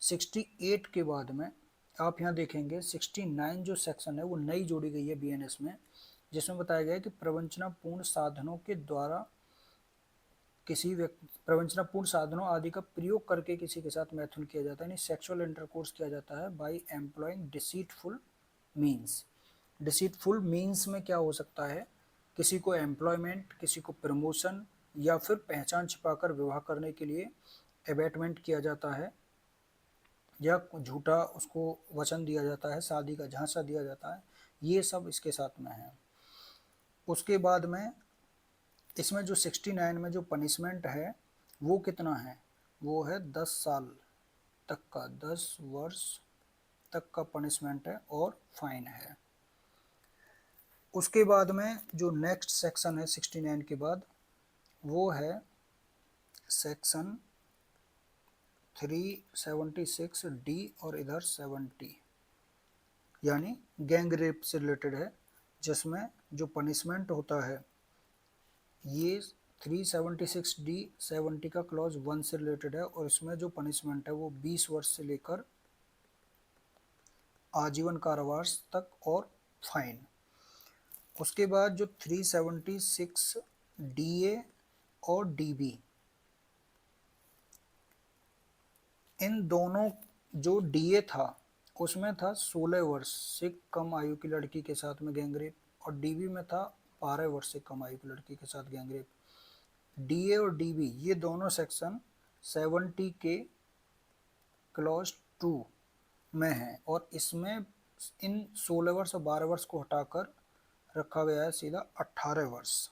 68 के बाद में आप यहाँ देखेंगे 69 जो सेक्शन है वो नई जोड़ी गई है बीएनएस में, जिसमें बताया गया है कि प्रवंचनापूर्ण साधनों के द्वारा प्रवंचनापूर्ण साधनों आदि का प्रयोग करके किसी के साथ मैथुन किया जाता है, यानी सेक्सुअल इंटरकोर्स किया जाता है by employing deceitful means. Deceitful means में क्या हो सकता है, किसी को एम्प्लॉयमेंट, किसी को प्रमोशन या फिर पहचान छिपाकर विवाह करने के लिए एबेटमेंट किया जाता है, या झूठा उसको वचन दिया जाता है, शादी का झांसा दिया जाता है, ये सब इसके साथ में है। उसके बाद में इसमें जो 69 में जो पनिशमेंट है वो कितना है, वो है 10 साल तक का, 10 वर्ष तक का पनिशमेंट है और फाइन है। उसके बाद में जो नेक्स्ट सेक्शन है 69 के बाद वो है सेक्शन 376D और इधर 70, यानी गैंग रेप से रिलेटेड है, जिसमें जो पनिशमेंट होता है ये 376D 70 का क्लॉज 1 से रिलेटेड है, और इसमें जो पनिशमेंट है वो 20 वर्ष से लेकर आजीवन कारावास तक और फाइन। उसके बाद जो 376DA और DB, इन दोनों, जो DA था उसमें था 16 वर्ष से कम आयु की लड़की के साथ में गैंगरेप, और डीबी में था 12 वर्ष से कम आयु की लड़की के साथ गैंगरेप। डीए और डीबी ये दोनों सेक्शन 70 के क्लॉज 2 में हैं, और इसमें इन 16 वर्ष और 12 वर्ष को हटाकर रखा गया है सीधा 18 वर्ष।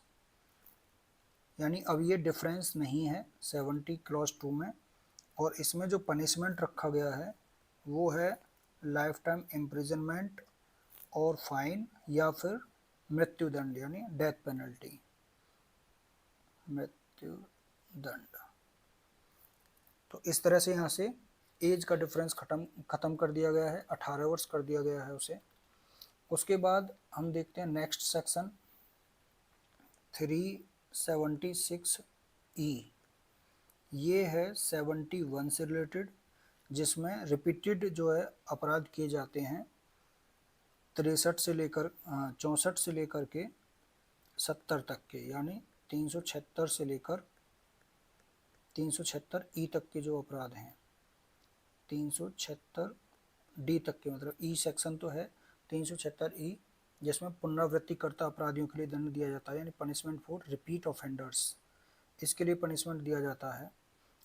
यानी अब ये डिफरेंस नहीं है 70 क्लॉज 2 में। और इसमें जो पनिशमेंट रखा गया है वो है लाइफ टाइम इम्प्रिजनमेंट और फाइन, या फिर मृत्युदंड यानी डेथ पेनल्टी, मृत्युदंड। तो इस तरह से यहाँ से एज का डिफरेंस खत्म कर दिया गया है, 18 वर्ष कर दिया गया है उसे। उसके बाद हम देखते हैं नेक्स्ट सेक्शन 376E। ये है 71 से रिलेटेड, जिसमें रिपीटेड जो है अपराध किए जाते हैं 63 से लेकर 64 से लेकर के 70 तक के, यानी 376 से लेकर 376E तक के जो अपराध हैं, 376D तक के, मतलब ई सेक्शन तो है 376E, जिसमें पुनरावृत्ति करता अपराधियों के लिए दंड दिया जाता है, यानी पनिशमेंट फॉर रिपीट ऑफेंडर्स, इसके लिए पनिशमेंट दिया जाता है।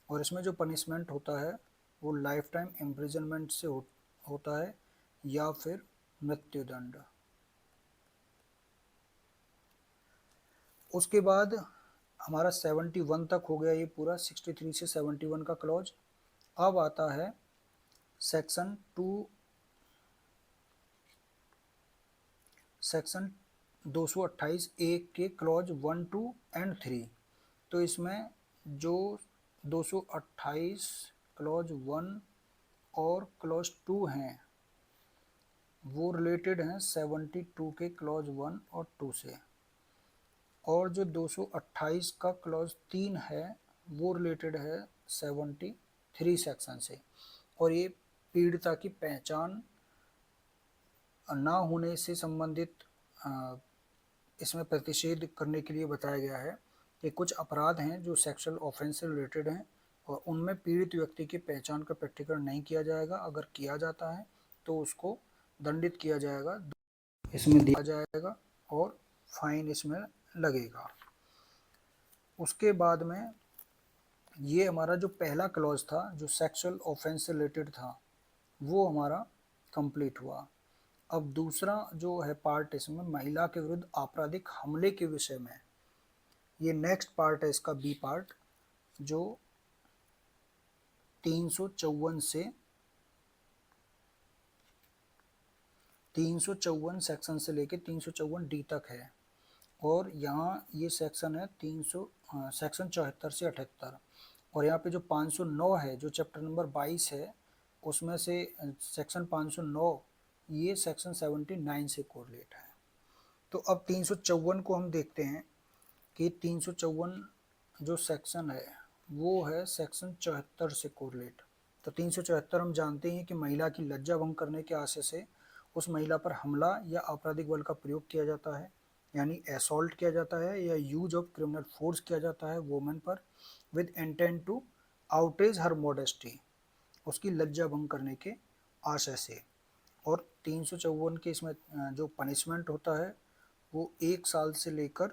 और इसमें जो पनिशमेंट होता है वो लाइफ टाइम इम्प्रिजनमेंट से होता है या फिर मृत्युदंड। उसके बाद हमारा 71 तक हो गया ये पूरा, 63 से 71 का क्लॉज। अब आता है सेक्शन 228A के क्लॉज 1, 2 एंड 3। तो इसमें जो 228 क्लॉज 1 और क्लॉज 2 हैं वो रिलेटेड हैं 72 के क्लॉज 1 और 2 से, और जो 228 का क्लॉज 3 है वो रिलेटेड है 73 सेक्शन से। और ये पीड़िता की पहचान ना होने से संबंधित इसमें प्रतिषेध करने के लिए बताया गया है कि कुछ अपराध हैं जो सेक्सुअल ऑफेंस से रिलेटेड हैं, और उनमें पीड़ित व्यक्ति की पहचान का प्रकटीकरण नहीं किया जाएगा। अगर किया जाता है तो उसको दंडित किया जाएगा, इसमें दिया जाएगा, और फाइन इसमें लगेगा। उसके बाद में ये हमारा जो पहला क्लॉज था जो सेक्सुअल ऑफेंस से रिलेटेड था वो हमारा कंप्लीट हुआ। अब दूसरा जो है पार्ट इसमें महिला के विरुद्ध आपराधिक हमले के विषय में, ये नेक्स्ट पार्ट है इसका बी पार्ट, जो 354 से 354 सेक्शन से लेके 354D तक है। और यहाँ ये सेक्शन है सेक्शन 74 से 78, और यहाँ पे जो 509 है जो चैप्टर नंबर 22 है उसमें से सेक्शन 509 ये सेक्शन 79 से कोरिलेट है। तो अब 354 को हम देखते हैं कि 354 जो सेक्शन है वो है सेक्शन 74 से कोरिलेट। तो 374 हम जानते हैं कि महिला की लज्जा भंग करने के आशय से उस महिला पर हमला या आपराधिक बल का प्रयोग किया जाता है, यानी असॉल्ट किया जाता है या यूज ऑफ क्रिमिनल फोर्स किया जाता है वुमेन पर with intent to outrage her modesty, उसकी लज्जा भंग करने के आशय से। और 354 के इसमें जो पनिशमेंट होता है वो 1 साल से लेकर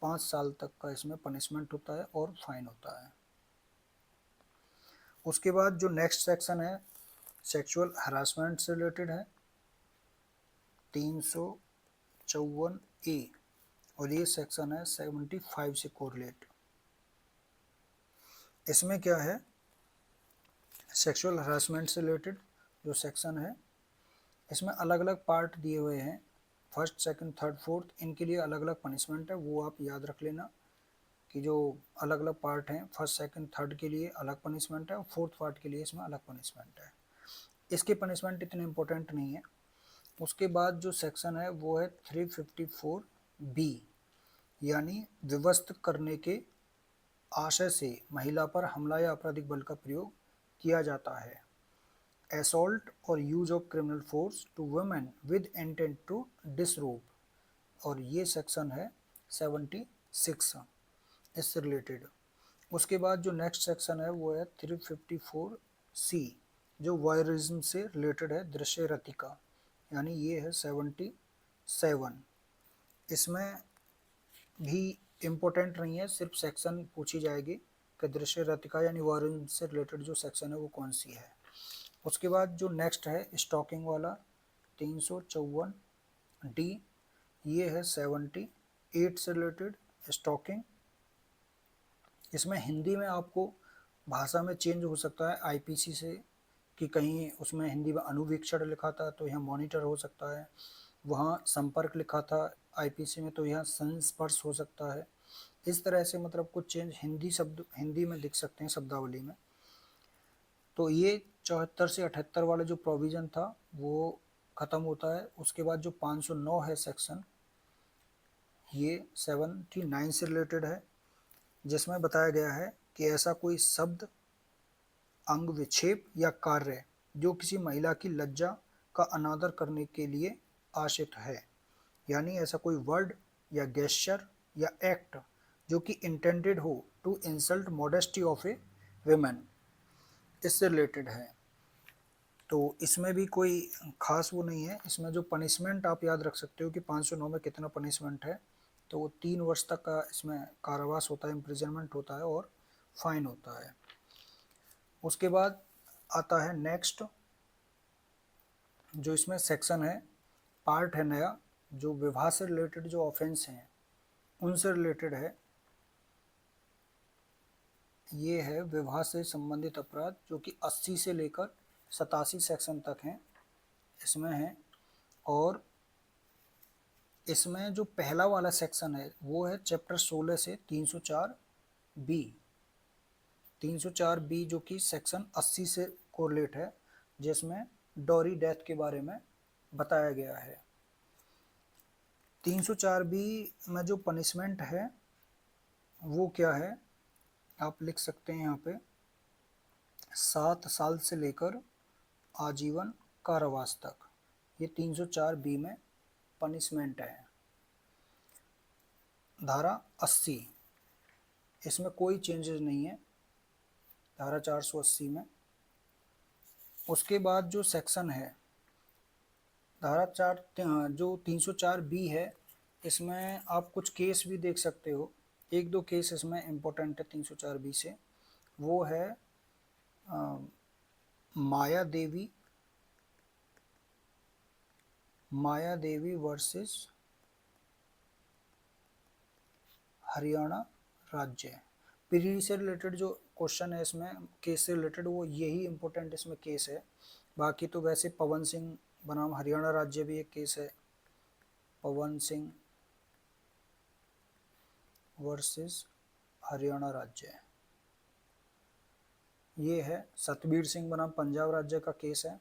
5 साल तक का इसमें पनिशमेंट होता है और फाइन होता है। उसके बाद जो नेक्स्ट सेक्शन है सेक्सुअल हरासमेंट से रिलेटेड है 354A, और ये सेक्शन है 75 से कोरिलेट। इसमें क्या है, सेक्सुअल हरासमेंट से रिलेटेड जो सेक्शन है इसमें अलग अलग पार्ट दिए हुए हैं, फर्स्ट, सेकंड, थर्ड, फोर्थ, इनके लिए अलग अलग पनिशमेंट है, वो आप याद रख लेना कि जो अलग अलग पार्ट हैं फर्स्ट, सेकंड, थर्ड के लिए अलग पनिशमेंट है और फोर्थ पार्ट के लिए इसमें अलग पनिशमेंट है। इसके पनिशमेंट इतने इम्पोर्टेंट नहीं है। उसके बाद जो सेक्शन है वो है 354B, यानी विवस्त करने के आशय से महिला पर हमला या आपराधिक बल का प्रयोग किया जाता है, असॉल्ट और use of criminal force to women with intent to disrobe, और ये सेक्शन है 76 इससे रिलेटेड। उसके बाद जो नेक्स्ट सेक्शन है वो है 354C, जो वॉयरिज्म से रिलेटेड है, दृश्य रतिका, यानी ये है 77। इसमें भी इम्पोर्टेंट नहीं है, सिर्फ सेक्शन पूछी जाएगी कि दृश्य रतिका यानी वॉयरिज्म से रिलेटेड जो सेक्शन है वो कौन सी है। उसके बाद जो नेक्स्ट है स्टॉकिंग वाला 354 डी, ये है 78 से रिलेटेड स्टॉकिंग। इसमें हिंदी में आपको भाषा में चेंज हो सकता है आईपीसी से, कि कहीं उसमें हिंदी में अनुवीक्षण लिखा था तो यहाँ मॉनिटर हो सकता है, वहाँ संपर्क लिखा था आईपीसी में तो यहाँ संस्पर्श हो सकता है। इस तरह से मतलब कुछ चेंज हिंदी शब्द हिंदी में दिख सकते हैं शब्दावली में। तो ये 74 से 78 वाला जो प्रोविज़न था वो ख़त्म होता है। उसके बाद जो 509 है सेक्शन, ये 79 से रिलेटेड है, जिसमें बताया गया है कि ऐसा कोई शब्द, अंग विक्षेप या कार्य जो किसी महिला की लज्जा का अनादर करने के लिए आशित है, यानी ऐसा कोई वर्ड या गेस्चर या एक्ट जो कि इंटेंडेड हो to insult modesty of a women, इससे रिलेटेड है। तो इसमें भी कोई खास वो नहीं है। इसमें जो पनिशमेंट आप याद रख सकते हो कि 509 में कितना पनिशमेंट है, तो वो 3 वर्ष तक का इसमें कारावास होता है, इम्प्रिजनमेंट होता है और फाइन होता है। उसके बाद आता है नेक्स्ट, जो इसमें सेक्शन है, पार्ट है नया, जो विवाह से रिलेटेड जो ऑफेंस हैं उनसे रिलेटेड है। ये है विवाह से संबंधित अपराध, जो कि 80 से लेकर 87 सेक्शन तक हैं इसमें है। और इसमें जो पहला वाला सेक्शन है वो है चैप्टर 16 से 304 बी, 304 बी जो कि सेक्शन 80 से कोरिलेट है, जिसमें डॉरी डेथ के बारे में बताया गया है। 304 बी में जो पनिशमेंट है वो क्या है, आप लिख सकते हैं यहाँ पे 7 साल से लेकर आजीवन कारावास तक, ये 304 बी में पनिशमेंट है। धारा 80, इसमें कोई चेंजेस नहीं है धारा 480 में। उसके बाद जो सेक्शन है धारा 4 जो 304 बी है, इसमें आप कुछ केस भी देख सकते हो। एक दो केस इसमें इम्पोर्टेंट है 304 बी से, वो है माया देवी वर्सेस हरियाणा राज्य। पीढ़ी से रिलेटेड जो क्वेश्चन है इसमें केस से रिलेटेड, वो यही इम्पोर्टेंट इसमें केस है। बाकी तो वैसे पवन सिंह बनाम हरियाणा राज्य भी एक केस है, पवन सिंह वर्सेस हरियाणा राज्य, ये है सतबीर सिंह बनाम पंजाब राज्य का केस है।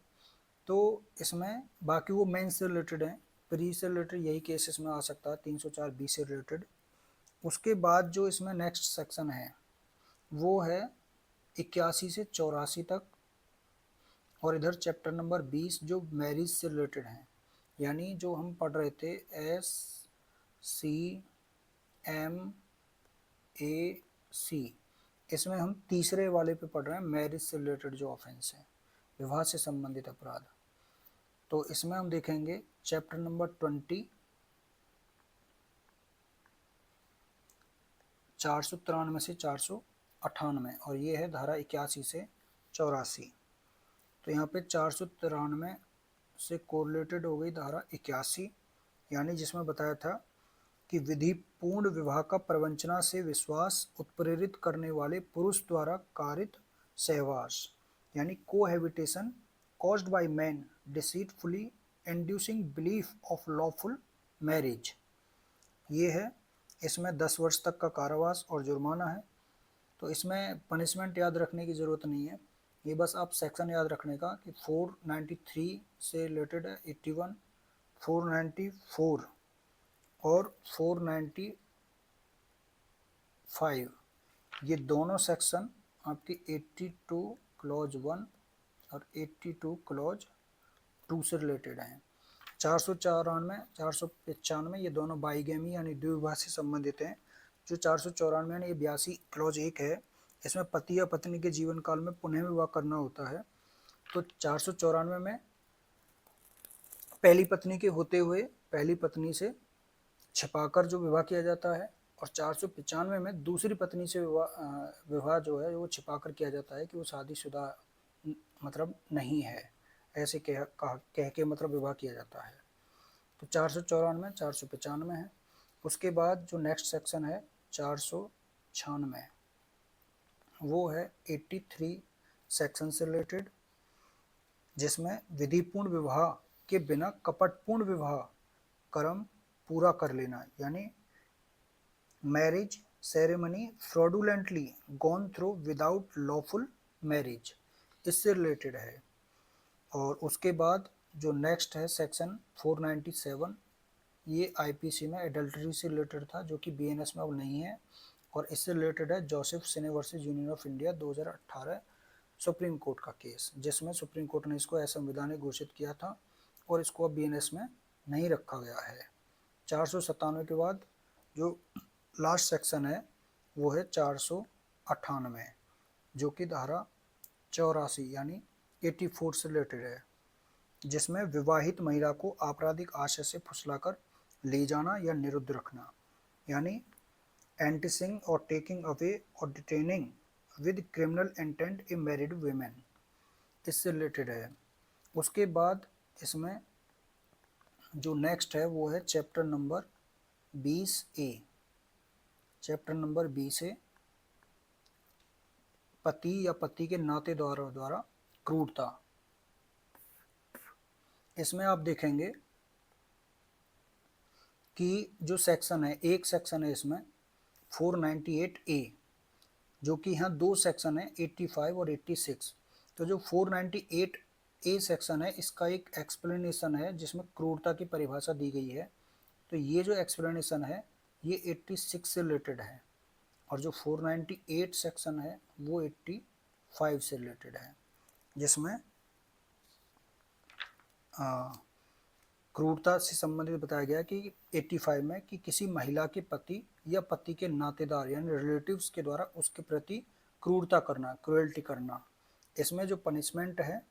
तो इसमें बाकी वो मेन से रिलेटेड है, प्री से रिलेटेड यही केस इसमें आ सकता है 304 बी से रिलेटेड। उसके बाद जो इसमें नेक्स्ट सेक्शन है वो है 81 से 84 तक, और इधर चैप्टर नंबर 20 जो मैरिज से रिलेटेड है, यानी जो हम पढ़ रहे थे SCMAC, इसमें हम तीसरे वाले पे पढ़ रहे हैं, मैरिज से रिलेटेड जो ऑफेंस है, विवाह से संबंधित अपराध। तो इसमें हम देखेंगे चैप्टर नंबर 20 493 से 498, और ये है धारा 81 से 84। तो यहाँ पे 493 से कोरिलेटेड हो गई धारा 81, यानी जिसमें बताया था कि विधि पूर्ण विवाह का प्रवंचना से विश्वास उत्प्रेरित करने वाले पुरुष द्वारा कारित सहवास, यानी cohabitation caused by men deceitfully inducing belief of lawful marriage, ये है। इसमें 10 वर्ष तक का कारावास और जुर्माना है। तो इसमें पनिशमेंट याद रखने की ज़रूरत नहीं है, ये बस आप सेक्शन याद रखने का कि 493 से रिलेटेड है 81, 494 और 495, ये दोनों सेक्शन आपकी 82 क्लॉज 1 और 82 क्लॉज 2 से रिलेटेड हैं। 494 495 ये दोनों बाईगेमी यानी द्विविवाह से संबंधित हैं। जो 494 यानी ये 82 क्लॉज 1 है, इसमें पति या पत्नी के जीवन काल में पुनः विवाह करना होता है। तो 494 में पहली पत्नी के होते हुए पहली पत्नी से छिपाकर जो विवाह किया जाता है, और 495 में दूसरी पत्नी से विवाह जो है वो छिपाकर किया जाता है कि वो शादीशुदा मतलब नहीं है, ऐसे कह के मतलब विवाह किया जाता है। तो 494, 495 है। उसके बाद जो नेक्स्ट सेक्शन है 496, वो है 83 सेक्शन से रिलेटेड, जिसमें विधिपूर्ण विवाह के बिना कपटपूर्ण विवाह कर्म पूरा कर लेना, यानी marriage ceremony fraudulently gone through without lawful marriage, इससे रिलेटेड है। और उसके बाद जो नेक्स्ट है सेक्शन 497, ये आईपीसी में एडल्ट्री से रिलेटेड था, जो कि बीएनएस में अब नहीं है, और इससे रिलेटेड है Joseph cine versus union of India 2018 supreme court का केस, जिसमें सुप्रीम कोर्ट ने इसको असंवैधानिक घोषित किया था और इसको अब बीएनएस में नहीं रखा गया है। 497 के बाद जो लास्ट सेक्शन है वो है 498, जो कि धारा 84 यानी 84 से रिलेटेड है, जिसमें विवाहित महिला को आपराधिक आशय से फुसलाकर ले जाना या निरुद्ध रखना, यानी एंटिसिंग और टेकिंग अवे और detaining with criminal intent A married women, इससे रिलेटेड है। उसके बाद इसमें जो नेक्स्ट है वो है chapter number 20A। Chapter number 20A पति या पति के नातेदार द्वारा क्रूरता। इसमें आप देखेंगे कि जो सेक्शन है, एक सेक्शन है इसमें 498A, जो कि यहाँ दो सेक्शन है 85 और 86। तो जो 498A सेक्शन है इसका एक एक्सप्लेनेशन है जिसमें क्रूरता की परिभाषा दी गई है। तो ये जो एक्सप्लेनेशन है ये 86 से रिलेटेड है, और जो 498 सेक्शन है वो 85 से रिलेटेड है, जिसमें क्रूरता से संबंधित बताया गया कि 85 में कि किसी महिला के पति या पति के नातेदार यानी रिलेटिव्स के द्वारा उसके प्रति क्रूरता करना, क्रुएल्टी करना। इसमें जो पनिशमेंट है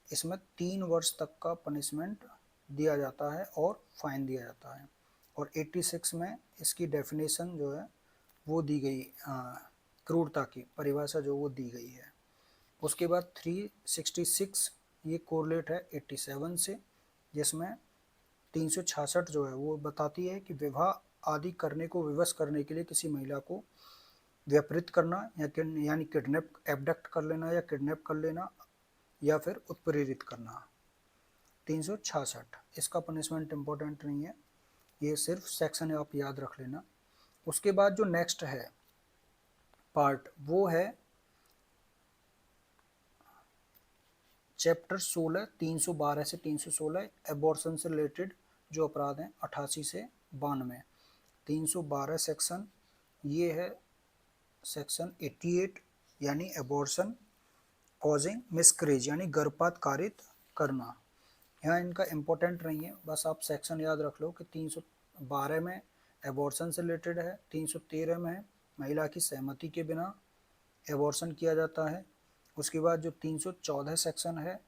इसमें 3 वर्ष तक का पनिशमेंट दिया जाता है और फाइन दिया जाता है। और 86 में इसकी डेफिनेशन जो है वो दी गई, क्रूरता की परिभाषा जो वो दी गई है। उसके बाद 366 ये कोरिलेट है 87 से, जिसमें 366 जो है वो बताती है कि विवाह आदि करने को विवश करने के लिए किसी महिला को व्यपृत करना यानी किडनैप, एबडक्ट कर लेना या किडनैप कर लेना या फिर उत्प्रेरित करना। 366 इसका पनिशमेंट इम्पोर्टेंट नहीं है, ये सिर्फ सेक्शन है, आप याद रख लेना। उसके बाद जो नेक्स्ट है पार्ट वो है चैप्टर 16 312 से 316 एबॉर्शन से रिलेटेड जो अपराध हैं 88 से 92। 312 सेक्शन ये है सेक्शन 88 यानी एबॉर्शन कॉजिंग मिसकरेज यानी गर्भपात कारित करना। यहाँ इनका इम्पोर्टेंट नहीं है, बस आप सेक्शन याद रख लो कि 312 में एबॉर्शन से रिलेटेड है, 313 में महिला की सहमति के बिना एबॉर्शन किया जाता है। उसके बाद जो 314 सेक्शन है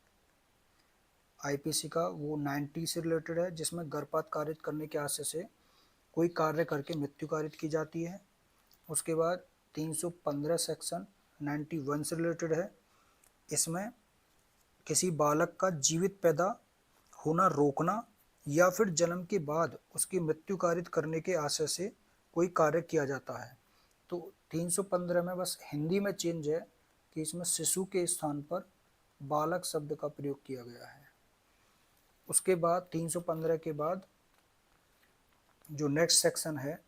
आईपीसी का वो 90 से रिलेटेड है, जिसमें गर्भपात कारित करने के आशय से कोई कार्य करके मृत्यु कारित की जाती है। उसके बाद 315 सेक्शन 91 से रिलेटेड है, इसमें किसी बालक का जीवित पैदा होना रोकना या फिर जन्म के बाद उसकी मृत्यु कारित करने के आशय से कोई कार्य किया जाता है। तो 315 में बस हिंदी में चेंज है कि इसमें शिशु के स्थान पर बालक शब्द का प्रयोग किया गया है। उसके बाद 315 के बाद जो नेक्स्ट सेक्शन है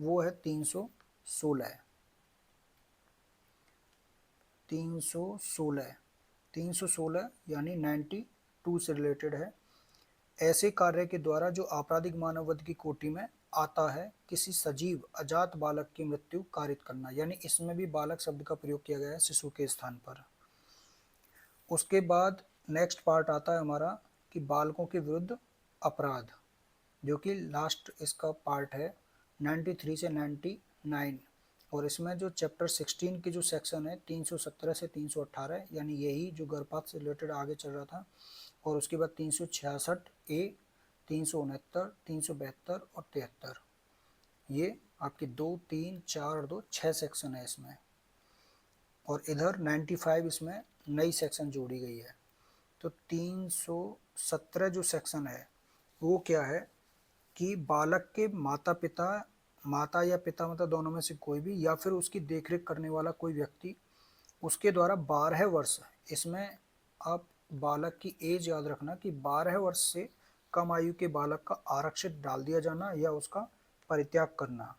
वो है 316। 316 यानी 92 से रिलेटेड है। ऐसे कार्य के द्वारा जो आपराधिक मानववध की कोटि में आता है किसी सजीव अजात बालक की मृत्यु कारित करना, यानी इसमें भी बालक शब्द का प्रयोग किया गया है शिशु के स्थान पर। उसके बाद नेक्स्ट पार्ट आता है हमारा कि बालकों के विरुद्ध अपराध, जो कि लास्ट इसका पार्ट है 93 से 99 और इसमें जो चैप्टर 16 की जो सेक्शन है 317 से 318, यानी यही जो गर्भपात से रिलेटेड आगे चल रहा था। और उसके बाद 366A, 369, 372 और 73, ये आपके 2, 3, 4 और 2 6 सेक्शन है इसमें। और इधर 95 इसमें नई सेक्शन जोड़ी गई है। तो 317 जो सेक्शन है वो क्या है कि बालक के माता पिता, माता या पिता मतलब दोनों में से कोई भी, या फिर उसकी देखरेख करने वाला कोई व्यक्ति, उसके द्वारा 12 वर्ष, इसमें आप बालक की एज याद रखना कि 12 वर्ष से कम आयु के बालक का आरक्षित डाल दिया जाना या उसका परित्याग करना।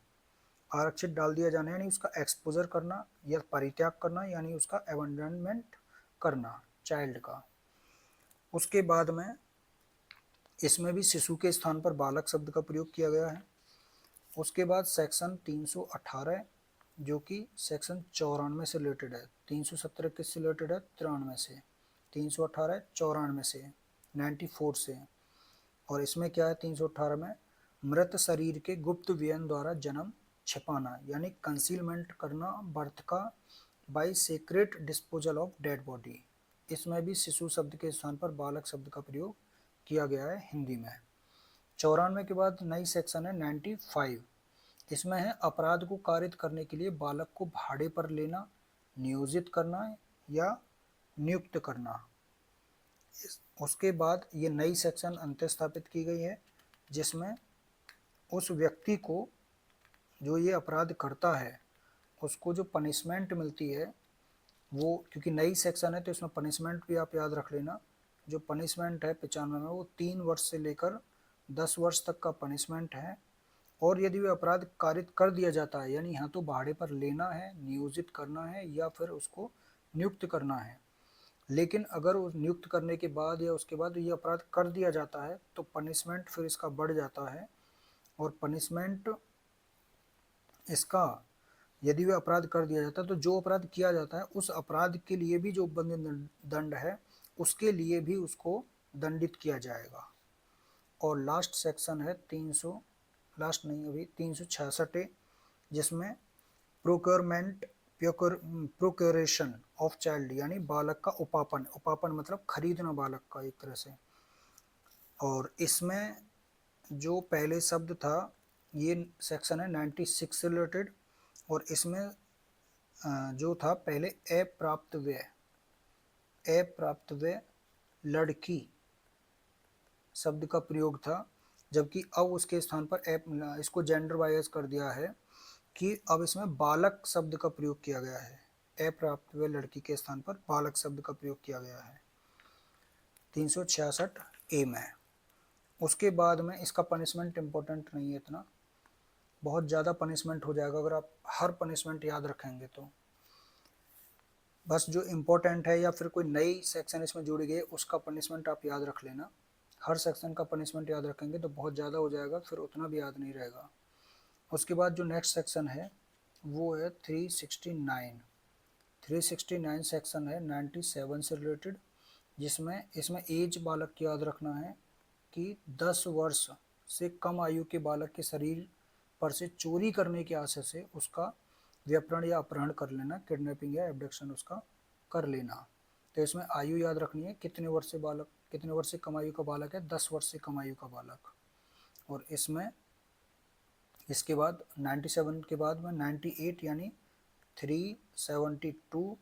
आरक्षित डाल दिया जाना यानी उसका एक्सपोजर करना, या परित्याग करना यानी उसका एबंडनमेंट करना चाइल्ड का। उसके बाद में इसमें भी शिशु के स्थान पर बालक शब्द का प्रयोग किया गया है। उसके बाद सेक्शन 318 जो कि सेक्शन 94 से रिलेटेड है। 317 किससे रिलेटेड है? 93 से। 318 94 से, 94 से। और इसमें क्या है 318 में? मृत शरीर के गुप्त व्ययन द्वारा जन्म छिपाना यानी कंसीलमेंट करना बर्थ का, by secret disposal of dead body. इसमें भी शिशु शब्द के स्थान पर बालक शब्द का प्रयोग किया गया है हिंदी में। 94 के बाद नई सेक्शन है 95। इसमें है अपराध को कारित करने के लिए बालक को भाड़े पर लेना, नियोजित करना या नियुक्त करना। उसके बाद ये नई सेक्शन अंत्य स्थापित की गई है जिसमें उस व्यक्ति को जो ये अपराध करता है उसको जो पनिशमेंट मिलती है वो, क्योंकि नई सेक्शन है तो इसमें पनिशमेंट भी आप याद रख लेना। जो पनिशमेंट है 95 में वो 3 वर्ष से लेकर 10 वर्ष तक का पनिशमेंट है। और यदि वह अपराध कारित कर दिया जाता है यानी यहाँ तो भाड़े पर लेना है, नियोजित करना है या फिर उसको नियुक्त करना है, लेकिन अगर उस नियुक्त करने के बाद या उसके बाद ये अपराध कर दिया जाता है तो पनिशमेंट फिर इसका बढ़ जाता है। और पनिशमेंट इसका, यदि वह अपराध कर दिया जाता है तो जो अपराध किया जाता है उस अपराध के लिए भी जो बंधन दंड है उसके लिए भी उसको दंडित किया जाएगा। और लास्ट सेक्शन है 300, लास्ट नहीं अभी 366 जिसमें प्रोक्योरमेंट, प्रोक्योरेशन ऑफ चाइल्ड यानी बालक का उपापन, उपापन मतलब खरीदना बालक का एक तरह से। और इसमें जो पहले शब्द था ये सेक्शन है 96 से रिलेटेड। और इसमें जो था पहले अप्राप्त व्यय, अप्राप्त व्यय लड़की शब्द का प्रयोग था, जबकि अब उसके स्थान पर इसको जेंडर वाइज कर दिया है कि अब इसमें बालक शब्द का प्रयोग किया गया है। अप्राप्त व्यय लड़की के स्थान पर बालक शब्द का प्रयोग किया गया है 366A में। उसके बाद में इसका पनिशमेंट इम्पोर्टेंट नहीं है इतना, बहुत ज़्यादा पनिशमेंट हो जाएगा अगर आप हर पनिशमेंट याद रखेंगे तो। बस जो इम्पोर्टेंट है या फिर कोई नई सेक्शन इसमें जोड़ी गई उसका पनिशमेंट आप याद रख लेना। हर सेक्शन का पनिशमेंट याद रखेंगे तो बहुत ज़्यादा हो जाएगा, फिर उतना भी याद नहीं रहेगा। उसके बाद जो नेक्स्ट सेक्शन है वो है 369। 369 सेक्शन है 97 से रिलेटेड, जिसमें इसमें एज बालक की याद रखना है कि 10 वर्ष से कम आयु के बालक के शरीर पर से चोरी करने के आशय से उसका व्यपहरण या अपहरण कर लेना, किडनैपिंग या एब्डक्शन उसका कर लेना। तो इसमें आयु याद रखनी है, कितने वर्ष से बालक, कितने वर्ष से कम आयु का बालक है? 10 वर्ष से कम आयु का बालक। और इसमें इसके बाद 97 के बाद में 98 यानी 372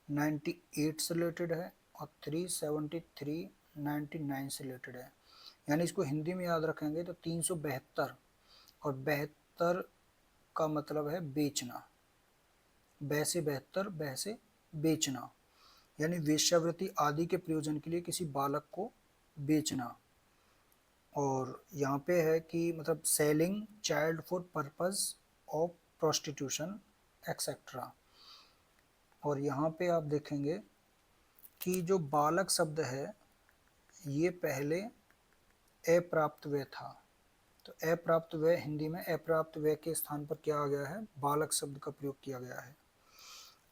98 से रिलेटेड है, और 373 99 से रिलेटेड है। यानी इसको हिंदी में याद रखेंगे तो 372, और 72 का मतलब है बेचना, बै से 72, बै से बेचना, यानी वेश्यावृत्ति आदि के प्रयोजन के लिए किसी बालक को बेचना। और यहाँ पे है कि मतलब selling child for purpose of prostitution etcetera. और यहाँ पे आप देखेंगे कि जो बालक शब्द है ये पहले अप्राप्त व्यय था, तो अप्राप्त व्यय हिंदी में अप्राप्त व्यय के स्थान पर क्या आ गया है? बालक शब्द का प्रयोग किया गया है।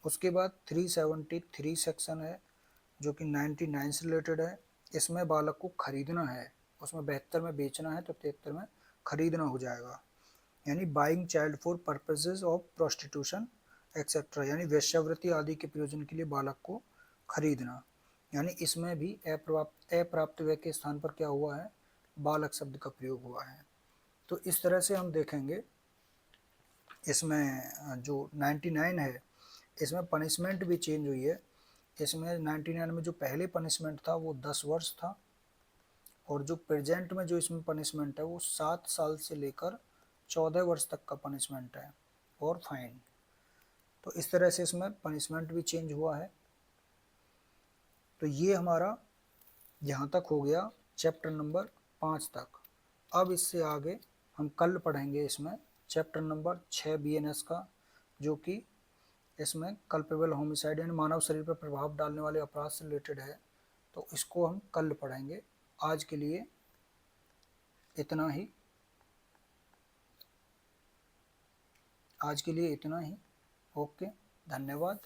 उसके बाद 373 सेक्शन है जो कि 99 से रिलेटेड है। इसमें बालक को खरीदना है, उसमें 72 में बेचना है तो 73 में खरीदना हो जाएगा। यानी buying child for purposes of prostitution etcetera, यानी वेश्यावृत्ति आदि के प्रयोजन के लिए बालक को खरीदना। यानी इसमें भी अप्राप्त व्यय के स्थान पर क्या हुआ है, बालक शब्द का प्रयोग हुआ है। तो इस तरह से हम देखेंगे इसमें जो 99 है इसमें पनिशमेंट भी चेंज हुई है। इसमें 99 में जो पहले पनिशमेंट था वो 10 वर्ष था, और जो प्रेजेंट में जो इसमें पनिशमेंट है वो 7 साल से लेकर 14 वर्ष तक का पनिशमेंट है और फाइन। तो इस तरह से इसमें पनिशमेंट भी चेंज हुआ है। तो ये हमारा यहाँ तक हो गया चैप्टर नंबर 5 तक। अब इससे आगे हम कल पढ़ेंगे इसमें चैप्टर नंबर 6 BNS का, जो कि इसमें कल्पेबल होमिसाइड यानी मानव शरीर पर प्रभाव डालने वाले अपराध से रिलेटेड है। तो इसको हम कल पढ़ेंगे। आज के लिए इतना ही। ओके, धन्यवाद।